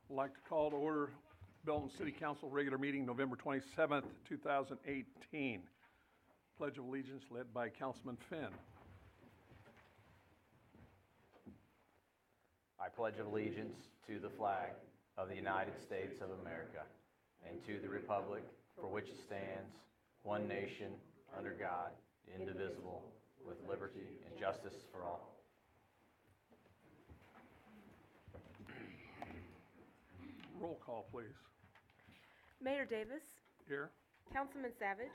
I'd like to call to order Belton City Council regular meeting, November 27th, 2018. Pledge of Allegiance led by Councilman Finn. I pledge allegiance to the flag of the United States of America and to the republic for which it stands, one nation, under God, indivisible, with liberty and justice for all. Roll call, please. Mayor Davis, Here. Councilman Savage,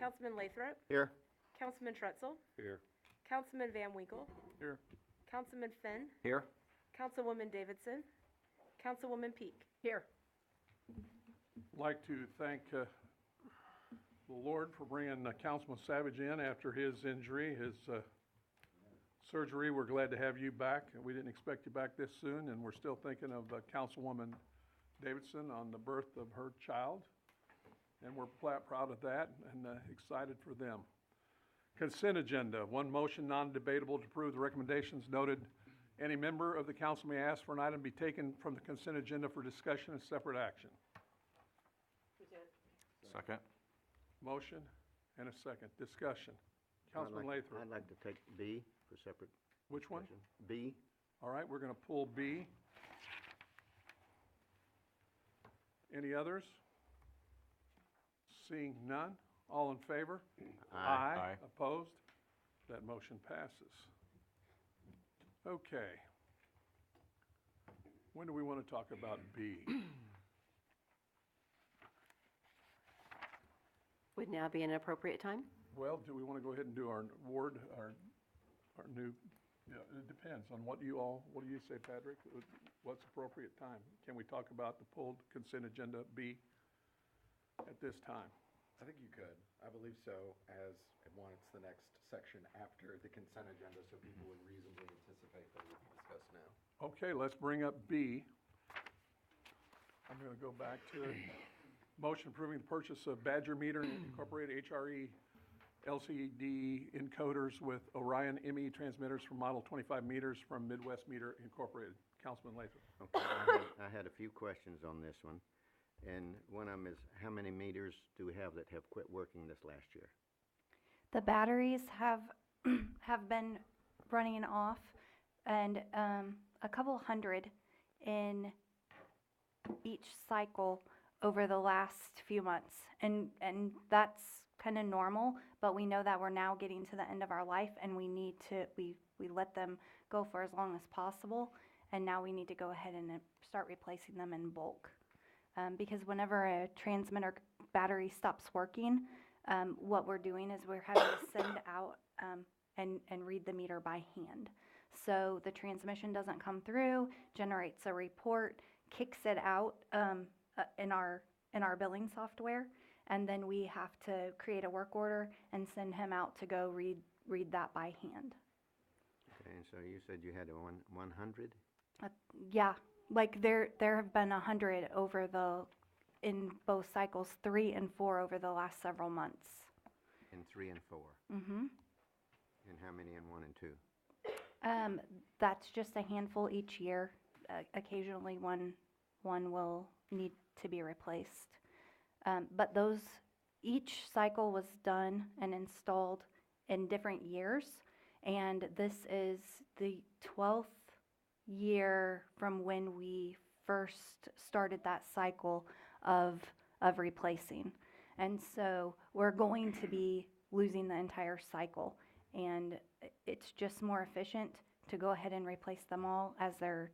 Councilman Lathrop, Here. Councilman Trutzel, Here. Councilman Van Winkle, Here. Councilman Finn, Here. Councilwoman Davidson, Councilwoman Peak. Here. I'd like to thank the Lord for bringing Councilman Savage in after his injury, his surgery. We're glad to have you back. We didn't expect you back this soon, and we're still thinking of Councilwoman Davidson on the birth of her child. And we're proud of that and excited for them. Consent agenda. One motion, non-debatable, to approve the recommendations noted. Any member of the council may ask for an item be taken from the consent agenda for discussion and separate action. Second. Motion and a second. Discussion. Councilman Lathrop. I'd like to take B for separate. Which one? discussion. B. All right, we're going to pull B. Any others? Seeing none. All in favor? Aye. Opposed? That motion passes. Okay. When do we want to talk about B? Would now be an appropriate time? Well, do we want to go ahead and do our ward, our new, it depends on what do you say, Patrick? What's appropriate time? Can we talk about the pulled consent agenda B at this time? I think you could. I believe so, as, one, it's the next section after the consent agenda, so people would reasonably anticipate that we can discuss now. Okay, let's bring up B. I'm going to go back to it. Motion approving the purchase of Badger Meter Incorporated HRE LCD encoders with Orion ME transmitters from model 25 meters from Midwest Meter Incorporated. Councilman Lathrop. Okay, I had a few questions on this one. And one of them is, how many meters do we have that have quit working this last year? The batteries have been running off, and a couple hundred in each cycle over the last few months, and that's kind of normal. But we know that we're now getting to the end of our life, and we need to we let them go for as long as possible, and now we need to go ahead and start replacing them in bulk. Because whenever a transmitter battery stops working, what we're doing is we're having to send out and read the meter by hand. So the transmission doesn't come through, generates a report, kicks it out in our billing software, and then we have to create a work order and send him out to go read that by hand. Okay, and so you said you had 100? Yeah. Like there have been 100 in both cycles 3 and 4 over the last several months. In 3 and 4? Mm-hmm. And how many in 1 and 2? That's just a handful each year. Occasionally one will need to be replaced. But each cycle was done and installed in different years, and this is the 12th year from when we first started that cycle of replacing. And so we're going to be losing the entire cycle, and it's just more efficient to go ahead and replace them all as they're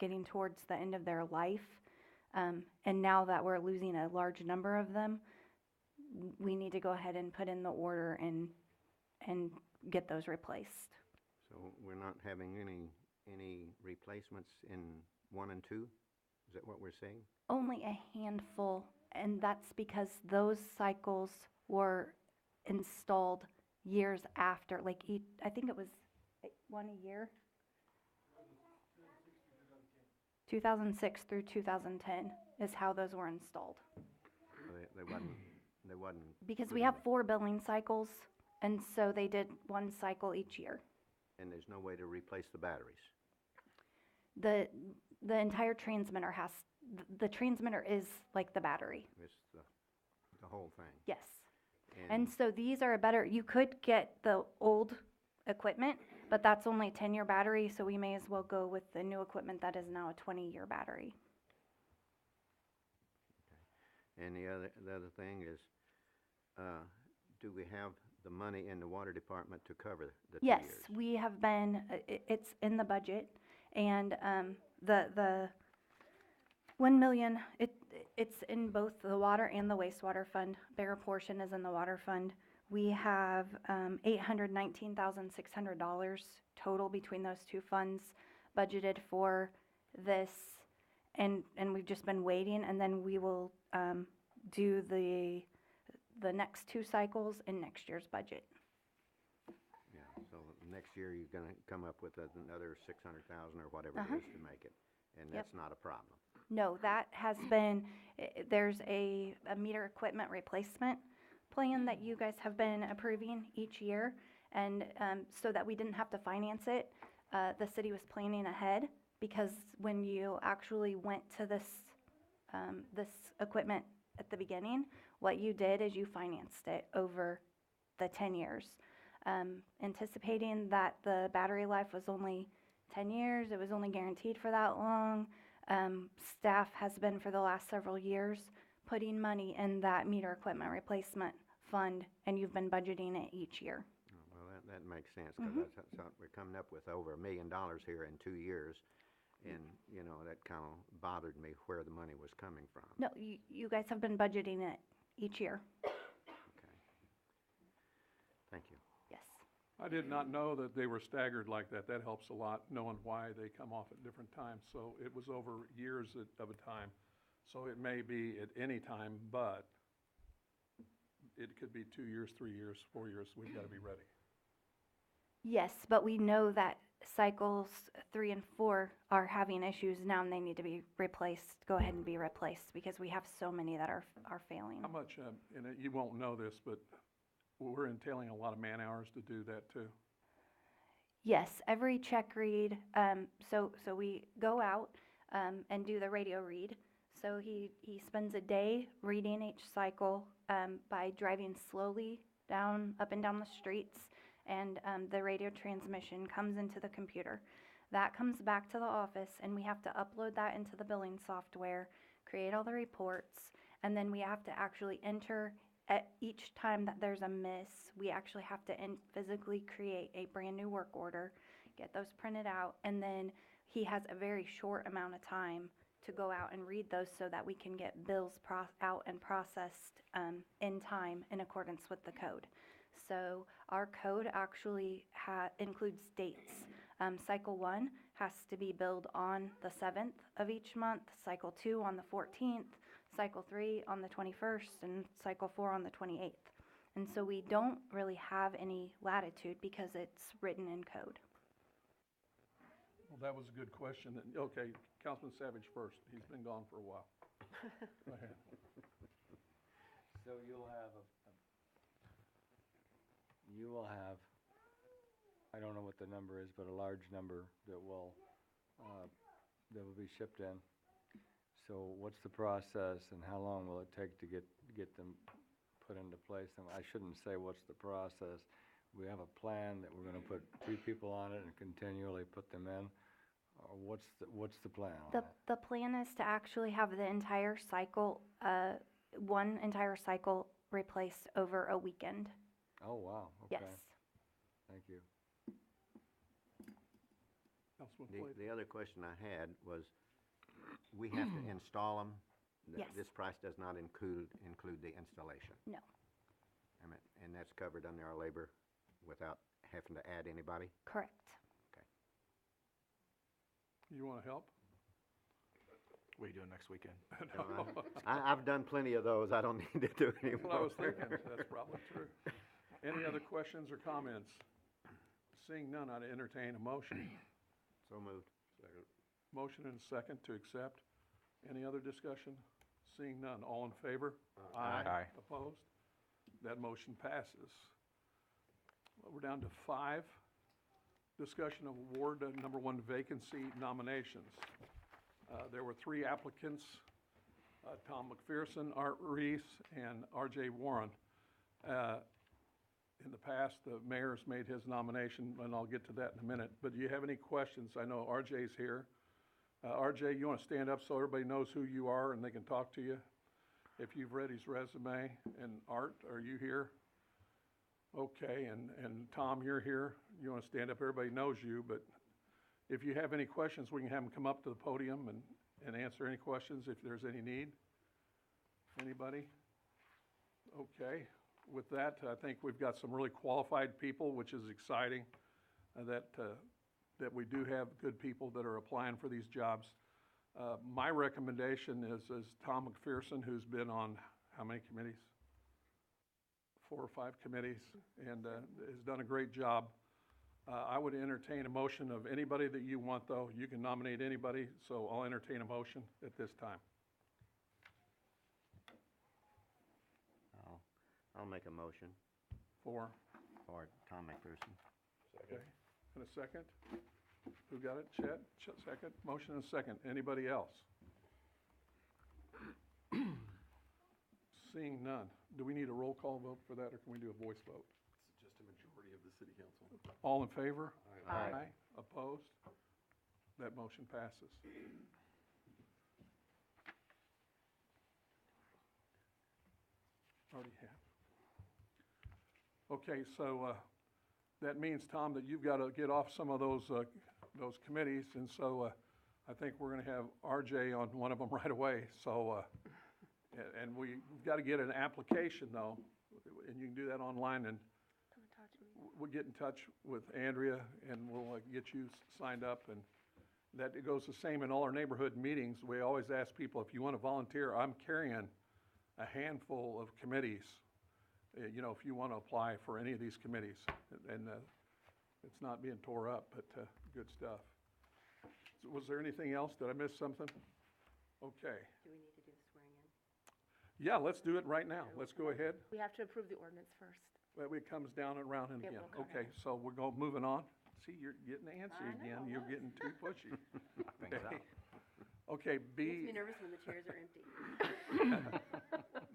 getting towards the end of their life. And now that we're losing a large number of them, we need to go ahead and put in the order and get those replaced. So we're not having any replacements in 1 and 2? Is that what we're saying? Only a handful, and that's because those cycles were installed years after, I think it was one a year. 2006 through 2010 is how those were installed. They wasn't. Because we have 4 billing cycles, and so they did 1 cycle each year. And there's no way to replace the batteries? The entire transmitter has, the transmitter is like the battery, It's the whole thing. yes. And so these are a better, you could get the old equipment, but that's only a 10-year battery, so we may as well go with the new equipment that is now a 20-year battery. And the other thing is, do we have the money in the water department to cover the 2 Yes, years? we have been, it's in the budget, and the 1 million, it's in both the water and the wastewater fund. Bigger portion is in the water fund. We have $819,600 total between those two funds budgeted for this, and we've just been waiting, and then we will do the next 2 cycles in next year's budget. Yeah, so next year you're gonna come up with another 600,000 or whatever Uh-huh. it is to make it, and Yep. that's not a problem. No, that has been, there's a meter equipment replacement plan that you guys have been approving each year. And so that we didn't have to finance it, the city was planning ahead, because when you actually went to this equipment at the beginning, what you did is you financed it over the 10 years. Anticipating that the battery life was only 10 years, it was only guaranteed for that long. Staff has been for the last several years putting money in that meter equipment replacement fund, and you've been budgeting it each year. Well, that makes sense, because we're coming up with over $1 million here in 2 years, and, you know, that kind of bothered me where the money was coming from. No, you guys have been budgeting it each year. Okay. Thank you. Yes. I did not know that they were staggered like that. That helps a lot, knowing why they come off at different times. So it was over years of a time. So it may be at any time, but it could be 2 years, 3 years, 4 years. We've got to be ready. Yes, but we know that cycles 3 and 4 are having issues now, and they need to be replaced, go ahead and be replaced, because we have so many that are failing. How much, and you won't know this, but we're entailing a lot of man hours to do that too. Yes, every check read, so we go out and do the radio read. So he spends a day reading each cycle by driving slowly up and down the streets, and the radio transmission comes into the computer. That comes back to the office, and we have to upload that into the billing software, create all the reports, and then we have to actually enter at each time that there's a miss. We actually have to physically create a brand new work order, get those printed out, and then he has a very short amount of time to go out and read those so that we can get bills out and processed in time in accordance with the code. So our code actually includes dates. Cycle 1 has to be billed on the 7th of each month, Cycle 2 on the 14th, Cycle 3 on the 21st, and Cycle 4 on the 28th. And so we don't really have any latitude because it's written in code. Well, that was a good question. Okay, Councilman Savage first. He's been gone for a while. Go ahead. So you will have, I don't know what the number is, but a large number that will be shipped in. So what's the process, and how long will it take to get them put into place? And I shouldn't say what's the process. We have a plan that we're gonna put 3 people on it and continually put them in, or what's the plan on that? The plan is to actually have the entire cycle, one entire cycle replaced over a weekend. Oh, wow, okay. Yes. Thank you. Councilman Floyd. The other question I had was, we have to install them? Yes. This price does not include the installation? No. And that's covered under our labor without having to add anybody? Correct. You want to help? What are you doing next weekend? No, I've done plenty of those. I don't need to do anymore. Well, I was thinking, that's probably true. Any other questions or comments? Seeing none, I'd entertain a motion. So moved. Motion and a second to accept. Any other discussion? Seeing none, all in favor? Aye. Opposed? That motion passes. Well, we're down to 5. Discussion of award number 1 vacancy nominations. There were 3 applicants, Tom McPherson, Art Reese, and R.J. Warren. In the past, the mayor's made his nomination, and I'll get to that in a minute. But do you have any questions? I know R.J.'s here. R.J., you want to stand up so everybody knows who you are and they can talk to you? If you've read his resume. And Art, are you here? Okay, and Tom, you're here. You want to stand up, everybody knows you, but if you have any questions, we can have them come up to the podium and answer any questions if there's any need. Anybody? Okay, with that, I think we've got some really qualified people, which is exciting, that we do have good people that are applying for these jobs. My recommendation is Tom McPherson, who's been on how many committees? 4 or 5 committees, and has done a great job. I would entertain a motion of anybody that you want, though. You can nominate anybody, so I'll entertain a motion at this time. I'll make a motion For, for Tom McPherson. okay, and a second? Who got it? Chet? Second? Motion and a second. Anybody else? Seeing none. Do we need a roll call vote for that, or can we do a voice vote? It's just a majority of the city council. All in favor? Aye. Opposed? That motion passes. Already have. Okay, so that means, Tom, that you've got to get off some of those committees, and so I think we're going to have RJ on one of them right away. So, and we've got to get an application, though, and you can do that online, and we'll get in touch with Andrea, and we'll get you signed up, and that it goes the same in all our neighborhood meetings. We always ask people, if you want to volunteer, I'm carrying a handful of committees, you know, if you want to apply for any of these committees. And it's not being tore up, but good stuff. So was there anything else? Did I miss something? Okay. Do we need to do the swearing in? Yeah, let's do it right now. Let's go ahead. We have to approve the ordinance first. Well, it comes down and around and It again. will come Okay, so we're going, moving on. See, you're getting antsy I know, again. You're getting too pushy. Things out. Okay, Makes B, me nervous when the chairs are empty.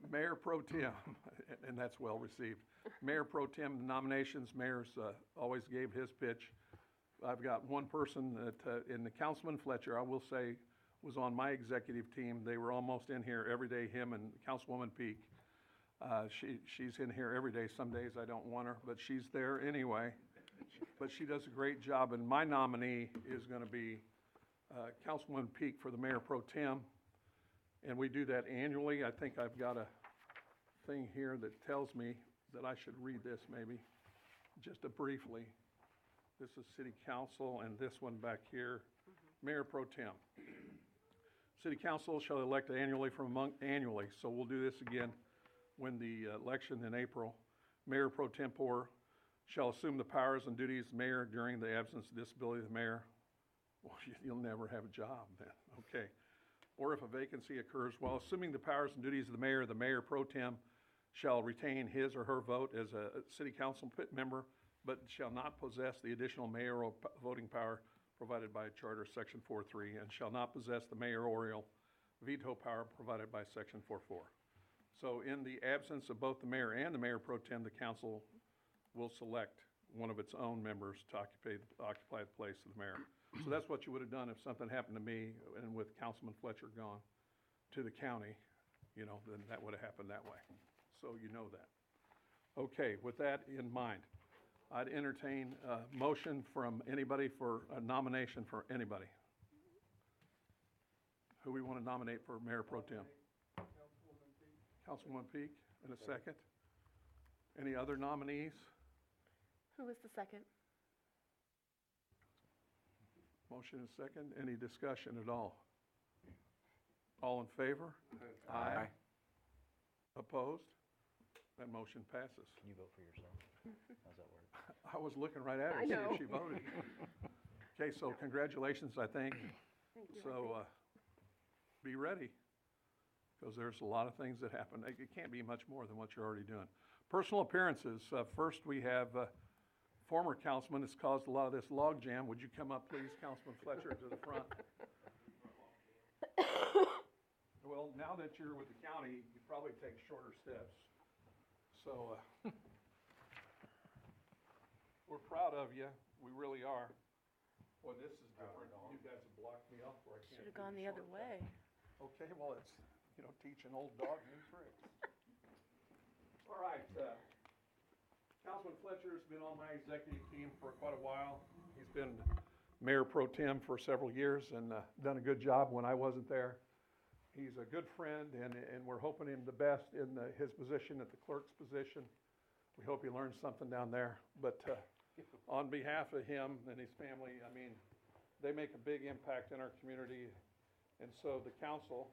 Mayor Pro Tem, and that's well received. Mayor Pro Tem nominations, mayor's always gave his pitch. I've got one person that, in the Councilman Fletcher, I will say, was on my executive team. They were almost in here every day, him and Councilwoman Peak. She's in here every day. Some days I don't want her, but she's there anyway. But she does a great job, and my nominee is going to be Councilwoman Peak for the Mayor Pro Tem. And we do that annually. I think I've got a thing here that tells me that I should read this maybe, just briefly. This is City Council, and this one back here, Mayor Pro Tem. City Council shall elect annually annually, so we'll do this again when the election in April. Mayor Pro Tempore shall assume the powers and duties of mayor during the absence of disability of the mayor. Well, you'll never have a job then, okay. Or if a vacancy occurs while assuming the powers and duties of the mayor pro tem shall retain his or her vote as a city council member, but shall not possess the additional mayoral voting power provided by Charter Section 4.3, and shall not possess the mayoral veto power provided by Section 4.4. So in the absence of both the mayor and the mayor pro tem, the council will select one of its own members to occupy the place of the mayor. So that's what you would have done if something happened to me and with Councilman Fletcher gone to the county, you know, then that would have happened that way. So you know that. Okay, with that in mind, I'd entertain a motion from anybody for a nomination for anybody. Who we want to nominate for Mayor Pro Tem? Councilwoman Peak, in a second. Any other nominees? Who was the second? Motion is second. Any discussion at all? All in favor? Aye. Opposed? That motion passes. Can you vote for yourself? How's that work? I was looking right at her I to see know. if she voted. Okay, so congratulations, I think. Thank you. So be ready, because there's a lot of things that happen. It can't be much more than what you're already doing. Personal appearances. First, we have former councilman that's caused a lot of this log jam. Would you come up, please, Councilman Fletcher, to the front? now that you're with the county, you probably take shorter steps. So, we're proud of you, we really are. Boy, this is different, you guys have blocked me off where I can't. Should've do gone the other shortcut. way. Okay, well, it's, teach an old dog new tricks. All right, Councilman Fletcher's been on my executive team for quite a while. He's been Mayor Pro Tem for several years and done a good job when I wasn't there. He's a good friend, and we're hoping him the best in his position at the clerk's position. We hope he learns something down there. But on behalf of him and his family, I mean, they make a big impact in our community. And so the council,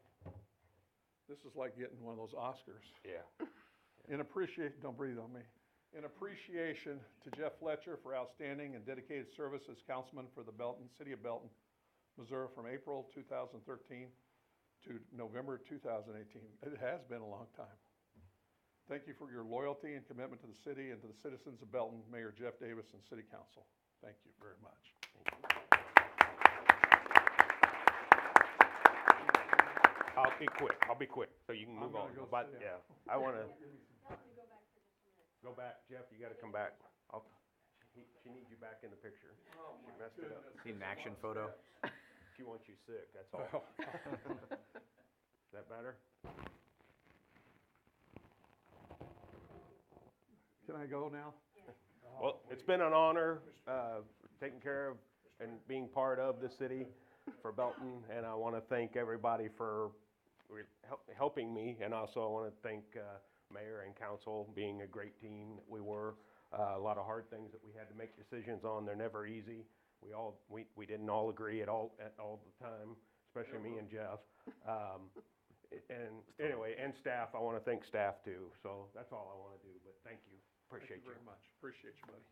this is like getting one of those Oscars. Yeah. Don't breathe on me. In appreciation to Jeff Fletcher for outstanding and dedicated service as councilman for the city of Belton, Missouri from April 2013 to November 2018. It has been a long time. Thank you for your loyalty and commitment to the city and to the citizens of Belton, Mayor Jeff Davis and City Council. Thank you very much. I'll be quick, so you can I'm move on. gonna go But, sit yeah, down. I wanna. Go back, Jeff, you gotta come back. She needs you back in the picture. She messed it up. See an action photo? She wants you sick, that's all. Is that better? Can I go now? Well, it's been an honor, taking care of and being part of the city for Belton, and I wanna thank everybody for helping me, and also I wanna thank, Mayor and council being a great team that we were. A lot of hard things that we had to make decisions on. They're never easy. We didn't all agree at all the time, especially me and Jeff. And anyway, and staff, I want to thank staff too. So that's all I want to do, but thank you. Appreciate Thank you very much. Appreciate you, buddy.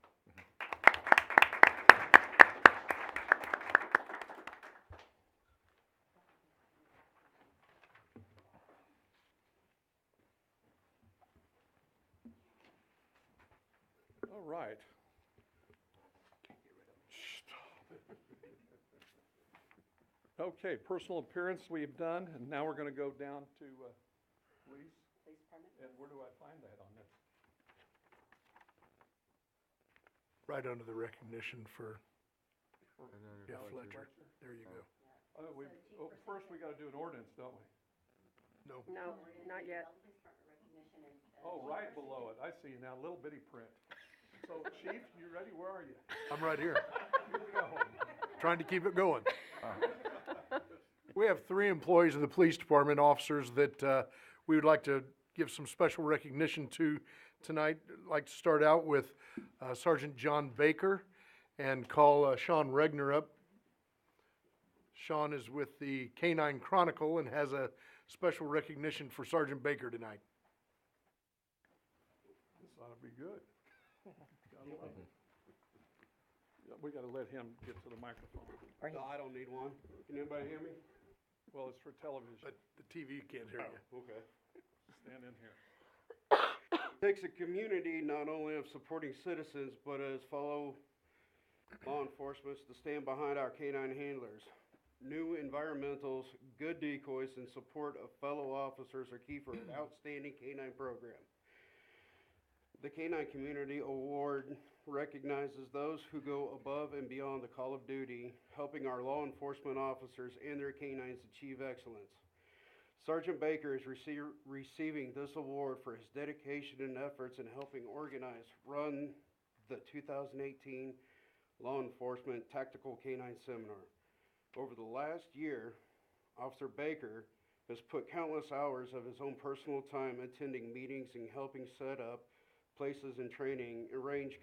All right. Okay, personal appearance we've done, and now we're gonna go down to, police. Police department? And where do I find that on this? Right under the recognition for Jeff Fletcher. There you go. First we gotta do an ordinance, don't we? No, No, not yet. Oh, right below it, I see now, little bitty print. So, chief, you ready? Where are you? I'm right here, Here we go. trying to keep it going. We have 3 employees of the police department, officers, that we would like to give some special recognition to tonight. I'd like to start out with Sergeant John Baker and call Sean Regner up. Sean is with the K-9 Chronicle and has a special recognition for Sergeant Baker tonight. This ought to be good. We gotta let him get to the microphone. No, I don't need one. Can anybody hear me? Well, it's for television. But the TV can't hear you. Okay. Stand in here. It takes a community not only of supporting citizens, but as fellow law enforcement to stand behind our canine handlers. New environmentals, good decoys, and support of fellow officers are key for an outstanding canine program. The Canine Community Award recognizes those who go above and beyond the call of duty, helping our law enforcement officers and their canines achieve excellence. Sergeant Baker is receiving this award for his dedication and efforts in helping run the 2018 Law Enforcement Tactical Canine Seminar. Over the last year, Officer Baker has put countless hours of his own personal time attending meetings and helping set up places and training, arrange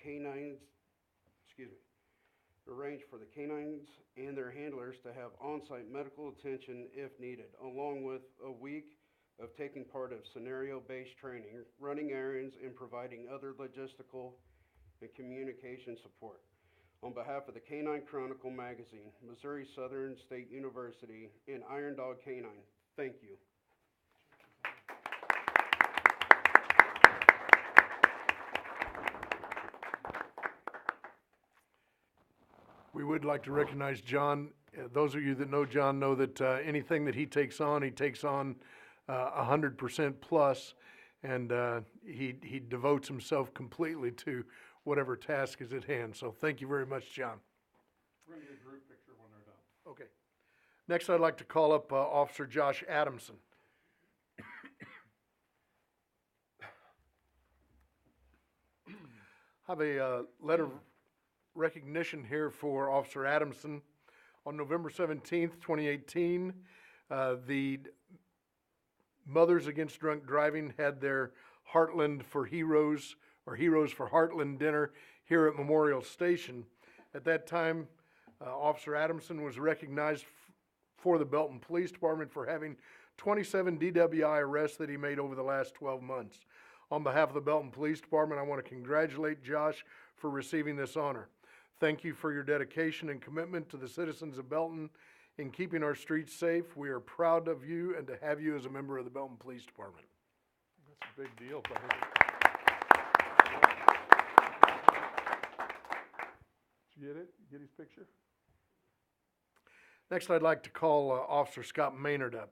for the canines and their handlers to have on-site medical attention if needed, along with a week of taking part of scenario-based training, running errands, and providing other logistical and communication support. On behalf of the Canine Chronicle magazine, Missouri Southern State University, and Iron Dog Canine, thank you. We would like to recognize John. Those of you that know John know that anything that he takes on 100% plus, and he devotes himself completely to whatever task is at hand. So thank you very much, John. Bring the group picture when they're done. Okay. Next, I'd like to call up Officer Josh Adamson. I have a letter of recognition here for Officer Adamson. On November 17th, 2018, the Mothers Against Drunk Driving had their Heartland for Heroes, or Heroes for Heartland dinner here at Memorial Station. At that time, Officer Adamson was recognized for the Belton Police Department for having 27 DWI arrests that he made over the last 12 months. On behalf of the Belton Police Department, I want to congratulate Josh for receiving this honor. Thank you for your dedication and commitment to the citizens of Belton in keeping our streets safe. We are proud of you and to have you as a member of the Belton Police Department. That's a big deal, buddy. Did you get it? Get his picture? Next, I'd like to call Officer Scott Maynard up.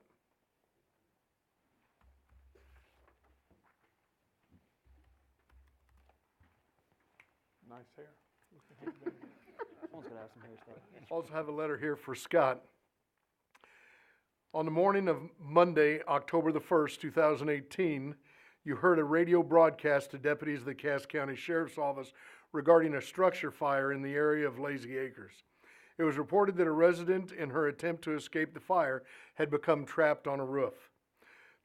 Nice hair. Someone's gonna have some hairstyle. Also have a letter here for Scott. On the morning of Monday, October the 1st, 2018, you heard a radio broadcast to deputies of the Cass County Sheriff's Office regarding a structure fire in the area of Lazy Acres. It was reported that a resident, in her attempt to escape the fire, had become trapped on a roof.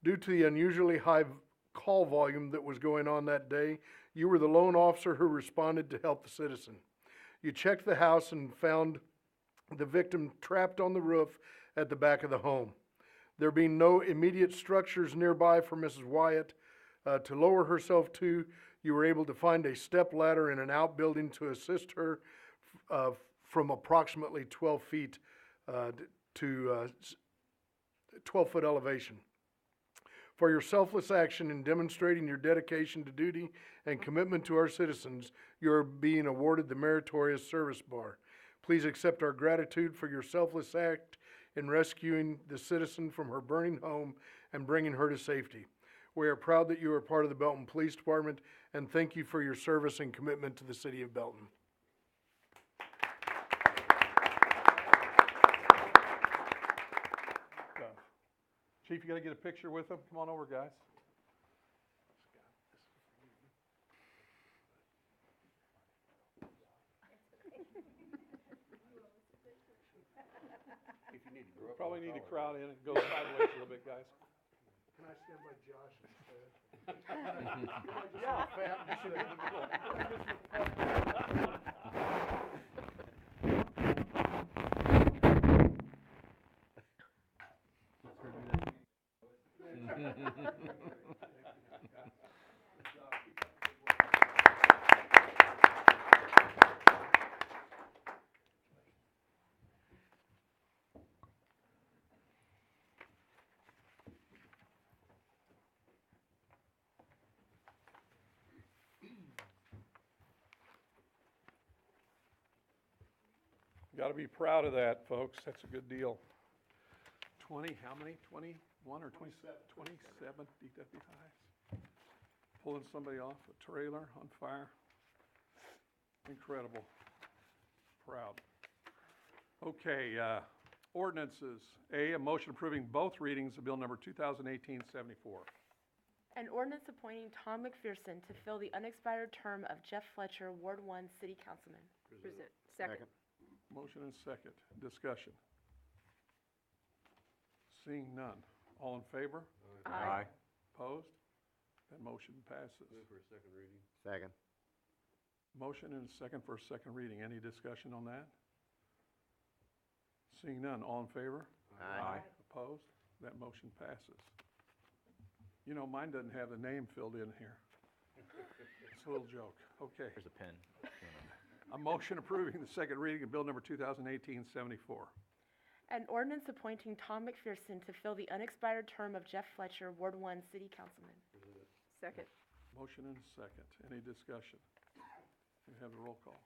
Due to the unusually high call volume that was going on that day, you were the lone officer who responded to help the citizen. You checked the house and found the victim trapped on the roof at the back of the home. There being no immediate structures nearby for Mrs. Wyatt to lower herself to, you were able to find a step ladder in an outbuilding to assist her from approximately 12 feet to 12-foot elevation. For your selfless action in demonstrating your dedication to duty and commitment to our citizens, you are being awarded the Meritorious Service Bar. Please accept our gratitude for your selfless act in rescuing the citizen from her burning home and bringing her to safety. We are proud that you are part of the Belton Police Department, and thank you for your service and commitment to the city of Belton. Chief, you gotta get a picture with him? Come on over, guys. Probably need to crowd in and go sideways a little bit, guys. Can I stand by Josh instead? Yeah, fam, you should be the Got to be proud of that, folks. That's a good deal. 20, how many? 21 or 27? 27 DWIs. Pulling somebody off a trailer on fire. Incredible. Proud. Okay, ordinances. A motion approving both readings of bill number 2018-74. An ordinance appointing Tom McPherson to fill the unexpired term of Jeff Fletcher, Ward 1 City Councilman. Present. Second. Motion and second. Discussion. Seeing none. All in favor? Aye. Opposed? That motion passes. Second. Motion and second for a second reading. Any discussion on that? Seeing none. All in favor? Aye. Opposed? That motion passes. You know, mine doesn't have the name filled in here. It's a little joke. Okay. Here's a pen. A motion approving the second reading of bill number 2018-74. An ordinance appointing Tom McPherson to fill the unexpired term of Jeff Fletcher, Ward 1 City Councilman. Second. Motion and second. Any discussion? We have the roll call.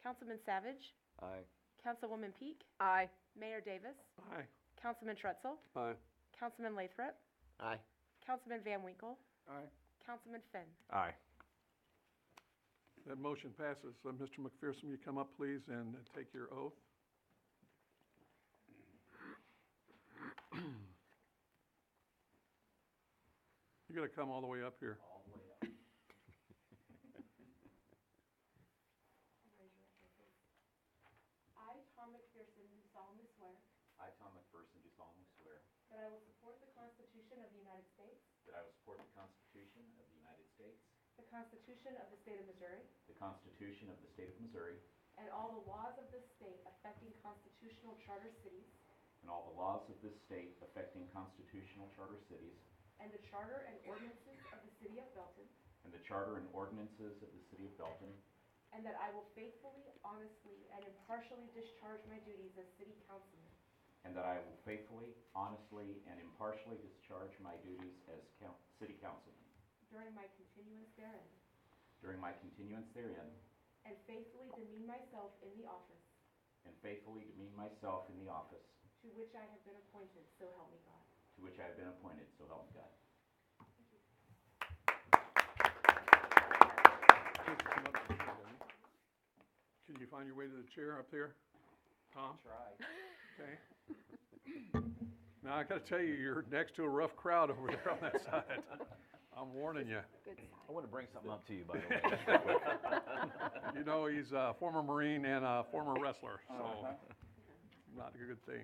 Councilman Savage, Aye. Councilwoman Peak, Aye. Mayor Davis, Aye. Councilman Trutzel, Aye. Councilman Lathrop, Aye. Councilman Van Winkle, Aye. Councilman Finn. Aye. That motion passes. Mr. McPherson, you come up, please, and take your oath. You gotta come all the way up here. I, Tom McPherson, do solemnly swear I, Tom McPherson, do solemnly swear that I will support the Constitution of the United States, that I will support the Constitution of the United States, the Constitution of the State of Missouri, the Constitution of the State of Missouri, and all the laws of this state affecting constitutional charter cities, and all the laws of this state affecting constitutional charter cities, and the charter and ordinances of the City of Belton, and the charter and ordinances of the City of Belton, and that I will faithfully, honestly, and impartially discharge my duties as City Councilman and that I will faithfully, honestly, and impartially discharge my duties as City Councilman during my continuance therein, during my continuance therein, and faithfully demean myself in the office and faithfully demean myself in the office to which I have been appointed, so help me God. to which I have been appointed, so help me God. Can you find your way to the chair up there, Tom? Try. Okay. Now, I gotta tell you, you're next to a rough crowd over there on that side. I'm warning you. Good I want to bring something up to you, by the way, just real quick. You know, he's a former Marine and a former wrestler, so not a good thing.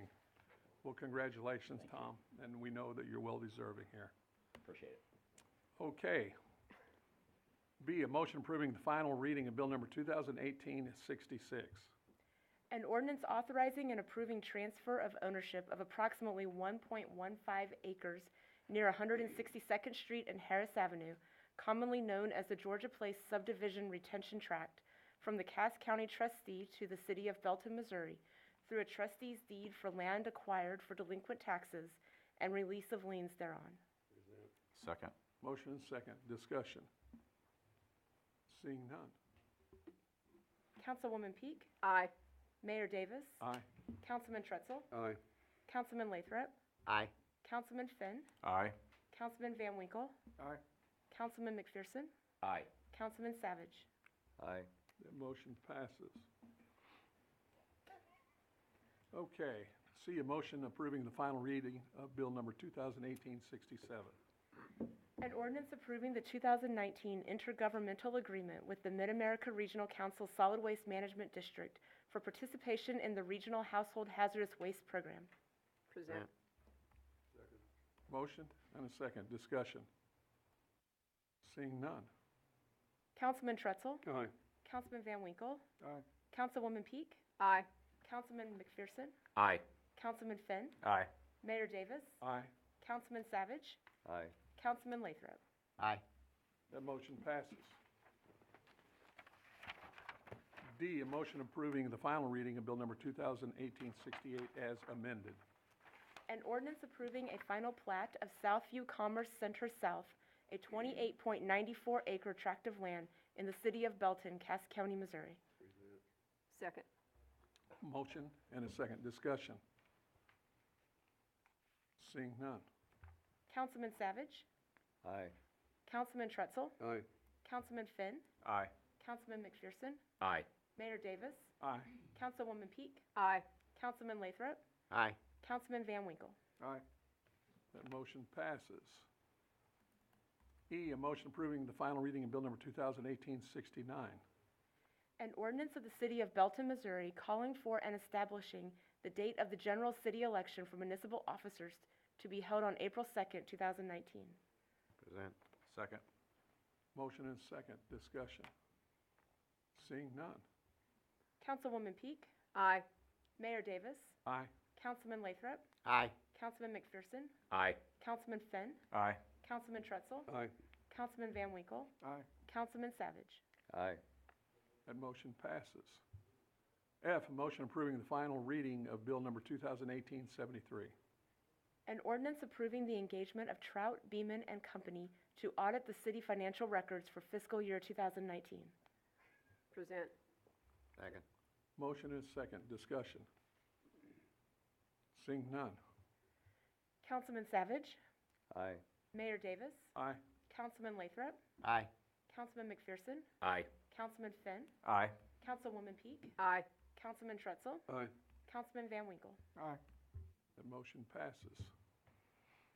Well, congratulations, Tom, and we know that you're well-deserving here. Appreciate it. Okay. B, a motion approving the final reading of Bill number 2018-66. An ordinance authorizing and approving transfer of ownership of approximately 1.15 acres near 162nd Street and Harris Avenue, commonly known as the Georgia Place Subdivision Retention Tract, from the Cass County trustee to the City of Belton, Missouri, through a trustee's deed for land acquired for delinquent taxes and release of liens thereon. Second. Motion and second. Discussion. Seeing none. Councilwoman Peak, Aye. Mayor Davis, Aye. Councilman Trutzel, Aye. Councilman Lathrop, Aye. Councilman Finn, Aye. Councilman Van Winkle, Aye. Councilman McPherson, Aye. Councilman Savage. Aye. That motion passes. Okay, see a motion approving the final reading of Bill number 2018-67. An ordinance approving the 2019 intergovernmental agreement with the Mid-America Regional Council Solid Waste Management District for participation in the Regional Household Hazardous Waste Program. Present. Motion and a second. Discussion. Seeing none. Councilman Trutzel, Aye. Councilman Van Winkle, Aye. Councilwoman Peak, Aye. Councilman McPherson, Aye. Councilman Finn, Aye. Mayor Davis, Aye. Councilman Savage, Aye. Councilman Lathrop. Aye. That motion passes. D, a motion approving the final reading of Bill number 2018-68 as amended. An ordinance approving a final plat of Southview Commerce Center South, a 28.94 acre tract of land in the city of Belton, Cass County, Missouri. Second. Motion and a second. Discussion. Seeing none. Councilman Savage, Aye. Councilman Trutzel, Aye. Councilman Finn, Aye. Councilman McPherson, Aye. Mayor Davis, Aye. Councilwoman Peak, Aye. Councilman Lathrop, Aye. Councilman Van Winkle. Aye. That motion passes. E, a motion approving the final reading of Bill number 2018-69. An ordinance of the City of Belton, Missouri, calling for and establishing the date of the general city election for municipal officers to be held on April 2nd, 2019. Present. Second. Motion and second. Discussion. Seeing none. Councilwoman Peak, Aye. Mayor Davis, Aye. Councilman Lathrop, Aye. Councilman McPherson, Aye. Councilman Finn, Aye. Councilman Trutzel, Aye. Councilman Van Winkle, Aye. Councilman Savage. Aye. That motion passes. F, a motion approving the final reading of Bill number 2018-73. An ordinance approving the engagement of Trout, Beeman and Company to audit the city financial records for fiscal year 2019. Present. Second. Motion and second. Discussion. Seeing none. Councilman Savage, Aye. Mayor Davis, Aye. Councilman Lathrop, Aye. Councilman McPherson, Aye. Councilman Finn, Aye. Councilwoman Peak, Aye. Councilman Trutzel, Aye. Councilman Van Winkle. Aye. That motion passes.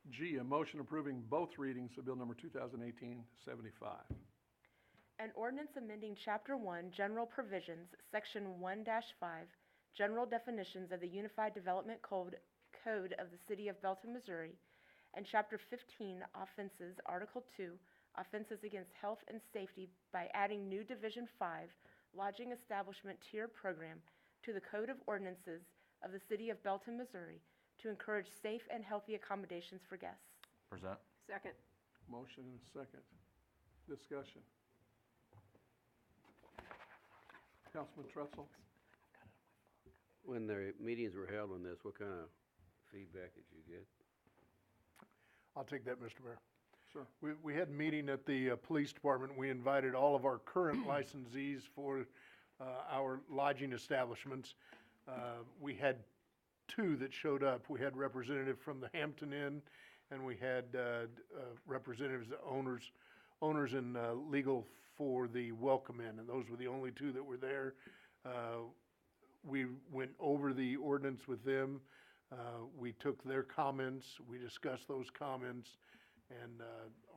G, a motion approving both readings of Bill number 2018-75. An ordinance amending Chapter 1, General Provisions, Section 1-5, General Definitions of the Unified Development Code of the City of Belton, Missouri, and Chapter 15, Offenses, Article 2, Offenses Against Health and Safety by adding new Division 5, Lodging Establishment Tier Program to the Code of Ordinances of the City of Belton, Missouri to encourage safe and healthy accommodations for guests. Present. Second. Motion and a second. Discussion. Councilman Trutzel? When the meetings were held on this, what kind of feedback did you get? I'll take that, Mr. Mayor. Sure. We had a meeting at the police department. We invited all of our current licensees for our lodging establishments. We had two that showed up. We had representative from the Hampton Inn, and we had representatives, owners and legal for the Welcome Inn, and those were the only two that were there. We went over the ordinance with them. We took their comments, we discussed those comments, and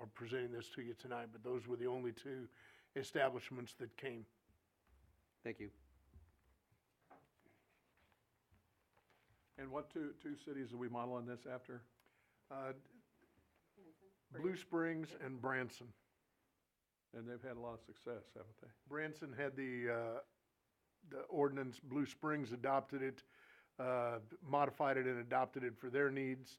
are presenting this to you tonight, but those were the only two establishments that came. Thank you. And what two cities are we modeling this after? Blue Springs and Branson. And they've had a lot of success, haven't they? Branson had the ordinance, Blue Springs adopted it, modified it and adopted it for their needs.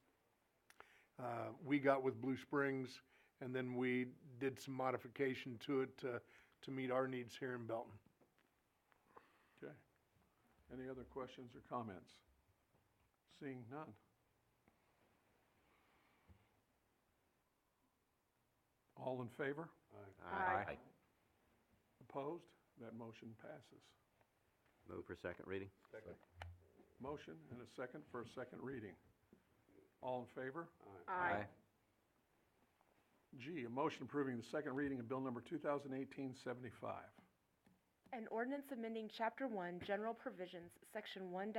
We got with Blue Springs, and then we did some modification to it to meet our needs here in Belton. Okay. Any other questions or comments? Seeing none. All in favor? Aye. Opposed? That motion passes. Move for second reading? Motion and a second for a second reading. All in favor? Aye. G, a motion approving the second reading of Bill number 2018-75. An ordinance amending Chapter 1, General Provisions, Section 1-5,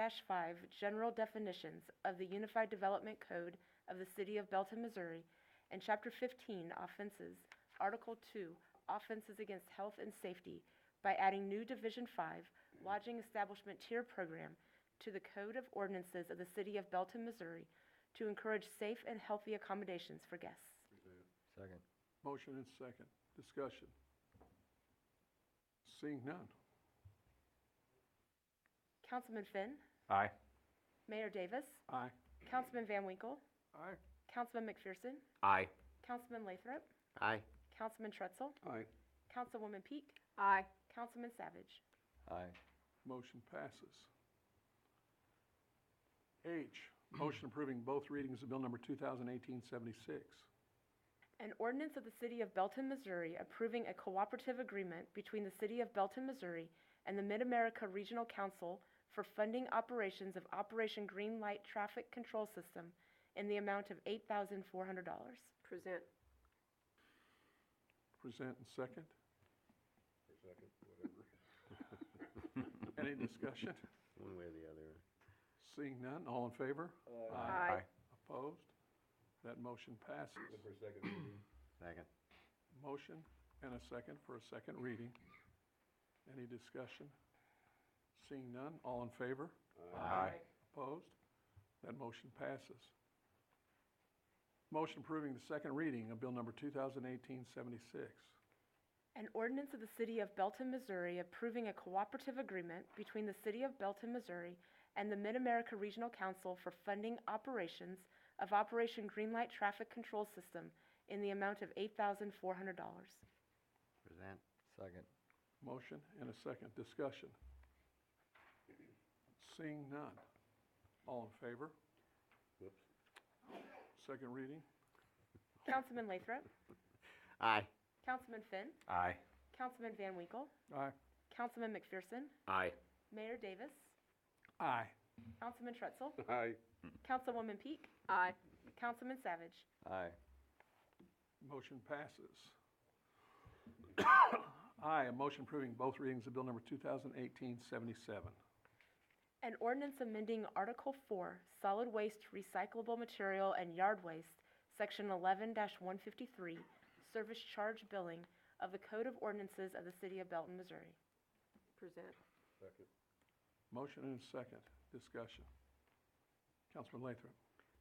General Definitions of the Unified Development Code of the City of Belton, Missouri, and Chapter 15, Offenses, Article 2, Offenses Against Health and Safety by adding new Division 5, Lodging Establishment Tier Program to the Code of Ordinances of the City of Belton, Missouri to encourage safe and healthy accommodations for guests. Second. Motion and second. Discussion. Seeing none. Councilman Finn, Aye. Mayor Davis, Aye. Councilman Van Winkle, Aye. Councilman McPherson, Aye. Councilman Lathrop, Aye. Councilman Trutzel, Aye. Councilwoman Peak, Aye. Councilman Savage. Aye. Motion passes. H, motion approving both readings of Bill number 2018-76. An ordinance of the City of Belton, Missouri approving a cooperative agreement between the City of Belton, Missouri and the Mid-America Regional Council for funding operations of Operation Green Light Traffic Control System in the amount of $8,400. Present. Present and second. Any discussion? One way or the other. Seeing none, all in favor? Aye. Opposed? That motion passes. Second. Motion and a second for a second reading. Any discussion? Seeing none, all in favor? Aye. Opposed? That motion passes. Motion approving the second reading of Bill number 2018-76. An ordinance of the City of Belton, Missouri approving a cooperative agreement between the City of Belton, Missouri and the Mid-America Regional Council for funding operations of Operation Greenlight Traffic Control System in the amount of $8,400. Present. Second. Motion and a second. Discussion. Seeing none. All in favor? Second reading. Councilman Lathrop, Aye. Councilman Finn, Aye. Councilman Van Winkle, Aye. Councilman McPherson, Aye. Mayor Davis, Aye. Councilman Trutzel, Aye. Councilwoman Peak, Aye. Councilman Savage. Aye. Motion passes. I, a motion approving both readings of Bill number 2018-77. An ordinance amending Article 4, Solid Waste, Recyclable Material, and Yard Waste, Section 11-153, Service Charge Billing of the Code of Ordinances of the City of Belton, Missouri. Present. Motion and a second. Discussion. Councilman Lathrop.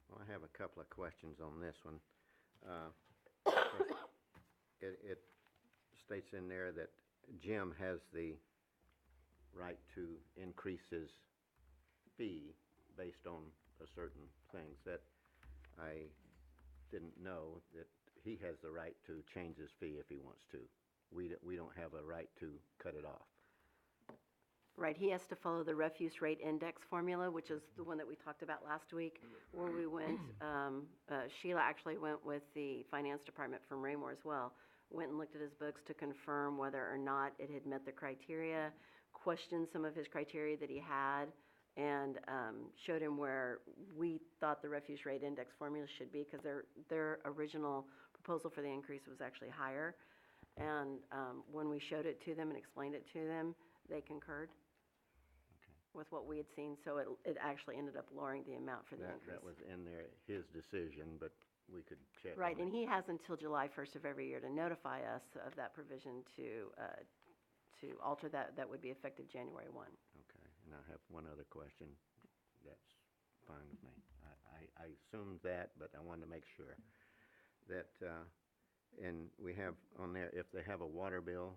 Well, I have a couple of questions on this one. It states in there that Jim has the right to increase his fee based on a certain things that I didn't know that he has the right to change his fee if he wants to. We don't have a right to cut it off. Right, he has to follow the refuse rate index formula, which is the one that we talked about last week, where we went, Sheila actually went with the finance department from Raymore as well, went and looked at his books to confirm whether or not it had met the criteria, questioned some of his criteria that he had, and showed him where we thought the refuse rate index formula should be, because their original proposal for the increase was actually higher. And when we showed it to them and explained it to them, they concurred with what we had seen, so it actually ended up lowering the amount for the increase. That was in there, his decision, but we could check. Right, on and it. he has until July 1st of every year to notify us of that provision to alter that. That would be effective January 1. Okay, and I have one other question. That's fine with me. I assumed that, but I wanted to make sure that, and we have on there, if they have a water bill,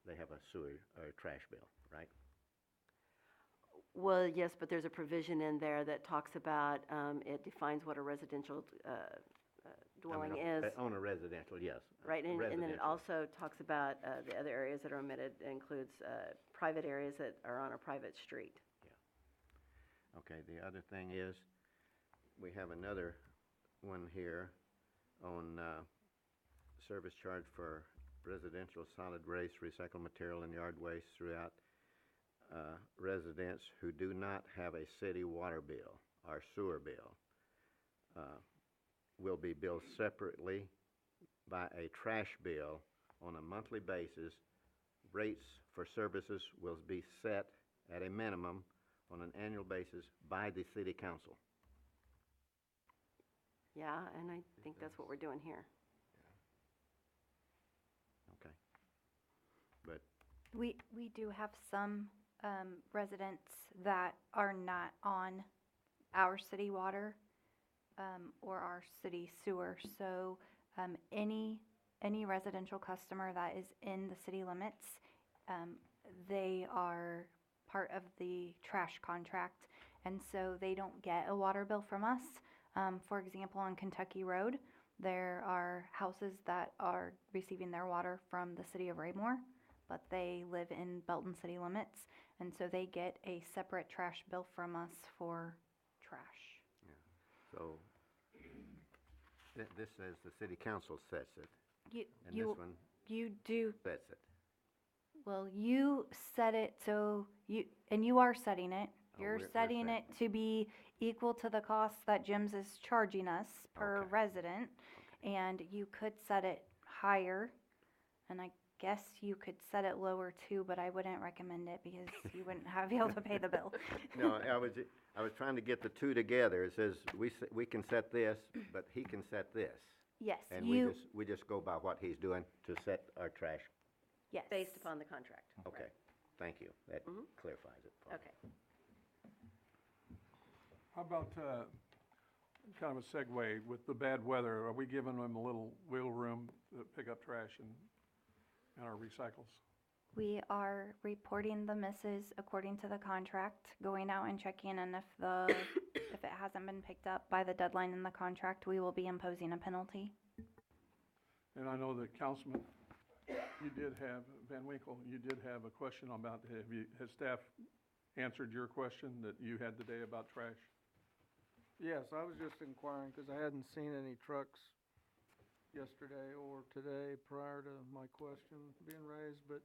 they have a sewer or a trash bill, right? Well, yes, but there's a provision in there that talks about, it defines what a residential dwelling is. On a residential, yes. Right, and then it Residential. also talks about the other areas that are omitted. It includes private areas that are on a private street. Okay, the other thing is, we have another one here on service charge for residential solid waste, recycled material, and yard waste throughout residents who do not have a city water bill or sewer bill will be billed separately by a trash bill on a monthly basis. Rates for services will be set at a minimum on an annual basis by the city council. Yeah, and I think that's what we're doing here. Okay. But We do have some residents that are not on our city water or our city sewer. So any residential customer that is in the city limits, they are part of the trash contract, and so they don't get a water bill from us. For example, on Kentucky Road, there are houses that are receiving their water from the city of Raymore, but they live in Belton city limits, and so they get a separate trash bill from us for trash. so this says the city council sets it, and You this one you do, sets it. well, you set it so you are setting it. Oh, You're we're setting setting it to be equal to the cost that Jim's is charging us per Okay. resident. And you could set it higher, and I guess you could set it lower too, but I wouldn't recommend it because you wouldn't be able to pay the bill. No, I was trying to get the two together. It says we can set this, but he can set this. Yes, And you, we just go by what he's doing to set our trash. yes. Based upon the contract. Okay, thank you. That Mhm. clarifies it. for me. Okay. How about, kind of a segue with the bad weather? Are we giving them a little wiggle room to pick up trash and our recycles? We are reporting the misses according to the contract, going out and checking, and if it hasn't been picked up by the deadline in the contract, we will be imposing a penalty. And I know that Councilman, you did have, Van Winkle, you did have a question about, has staff answered your question that you had today about trash? Yes, I was just inquiring because I hadn't seen any trucks yesterday or today prior to my question being raised, but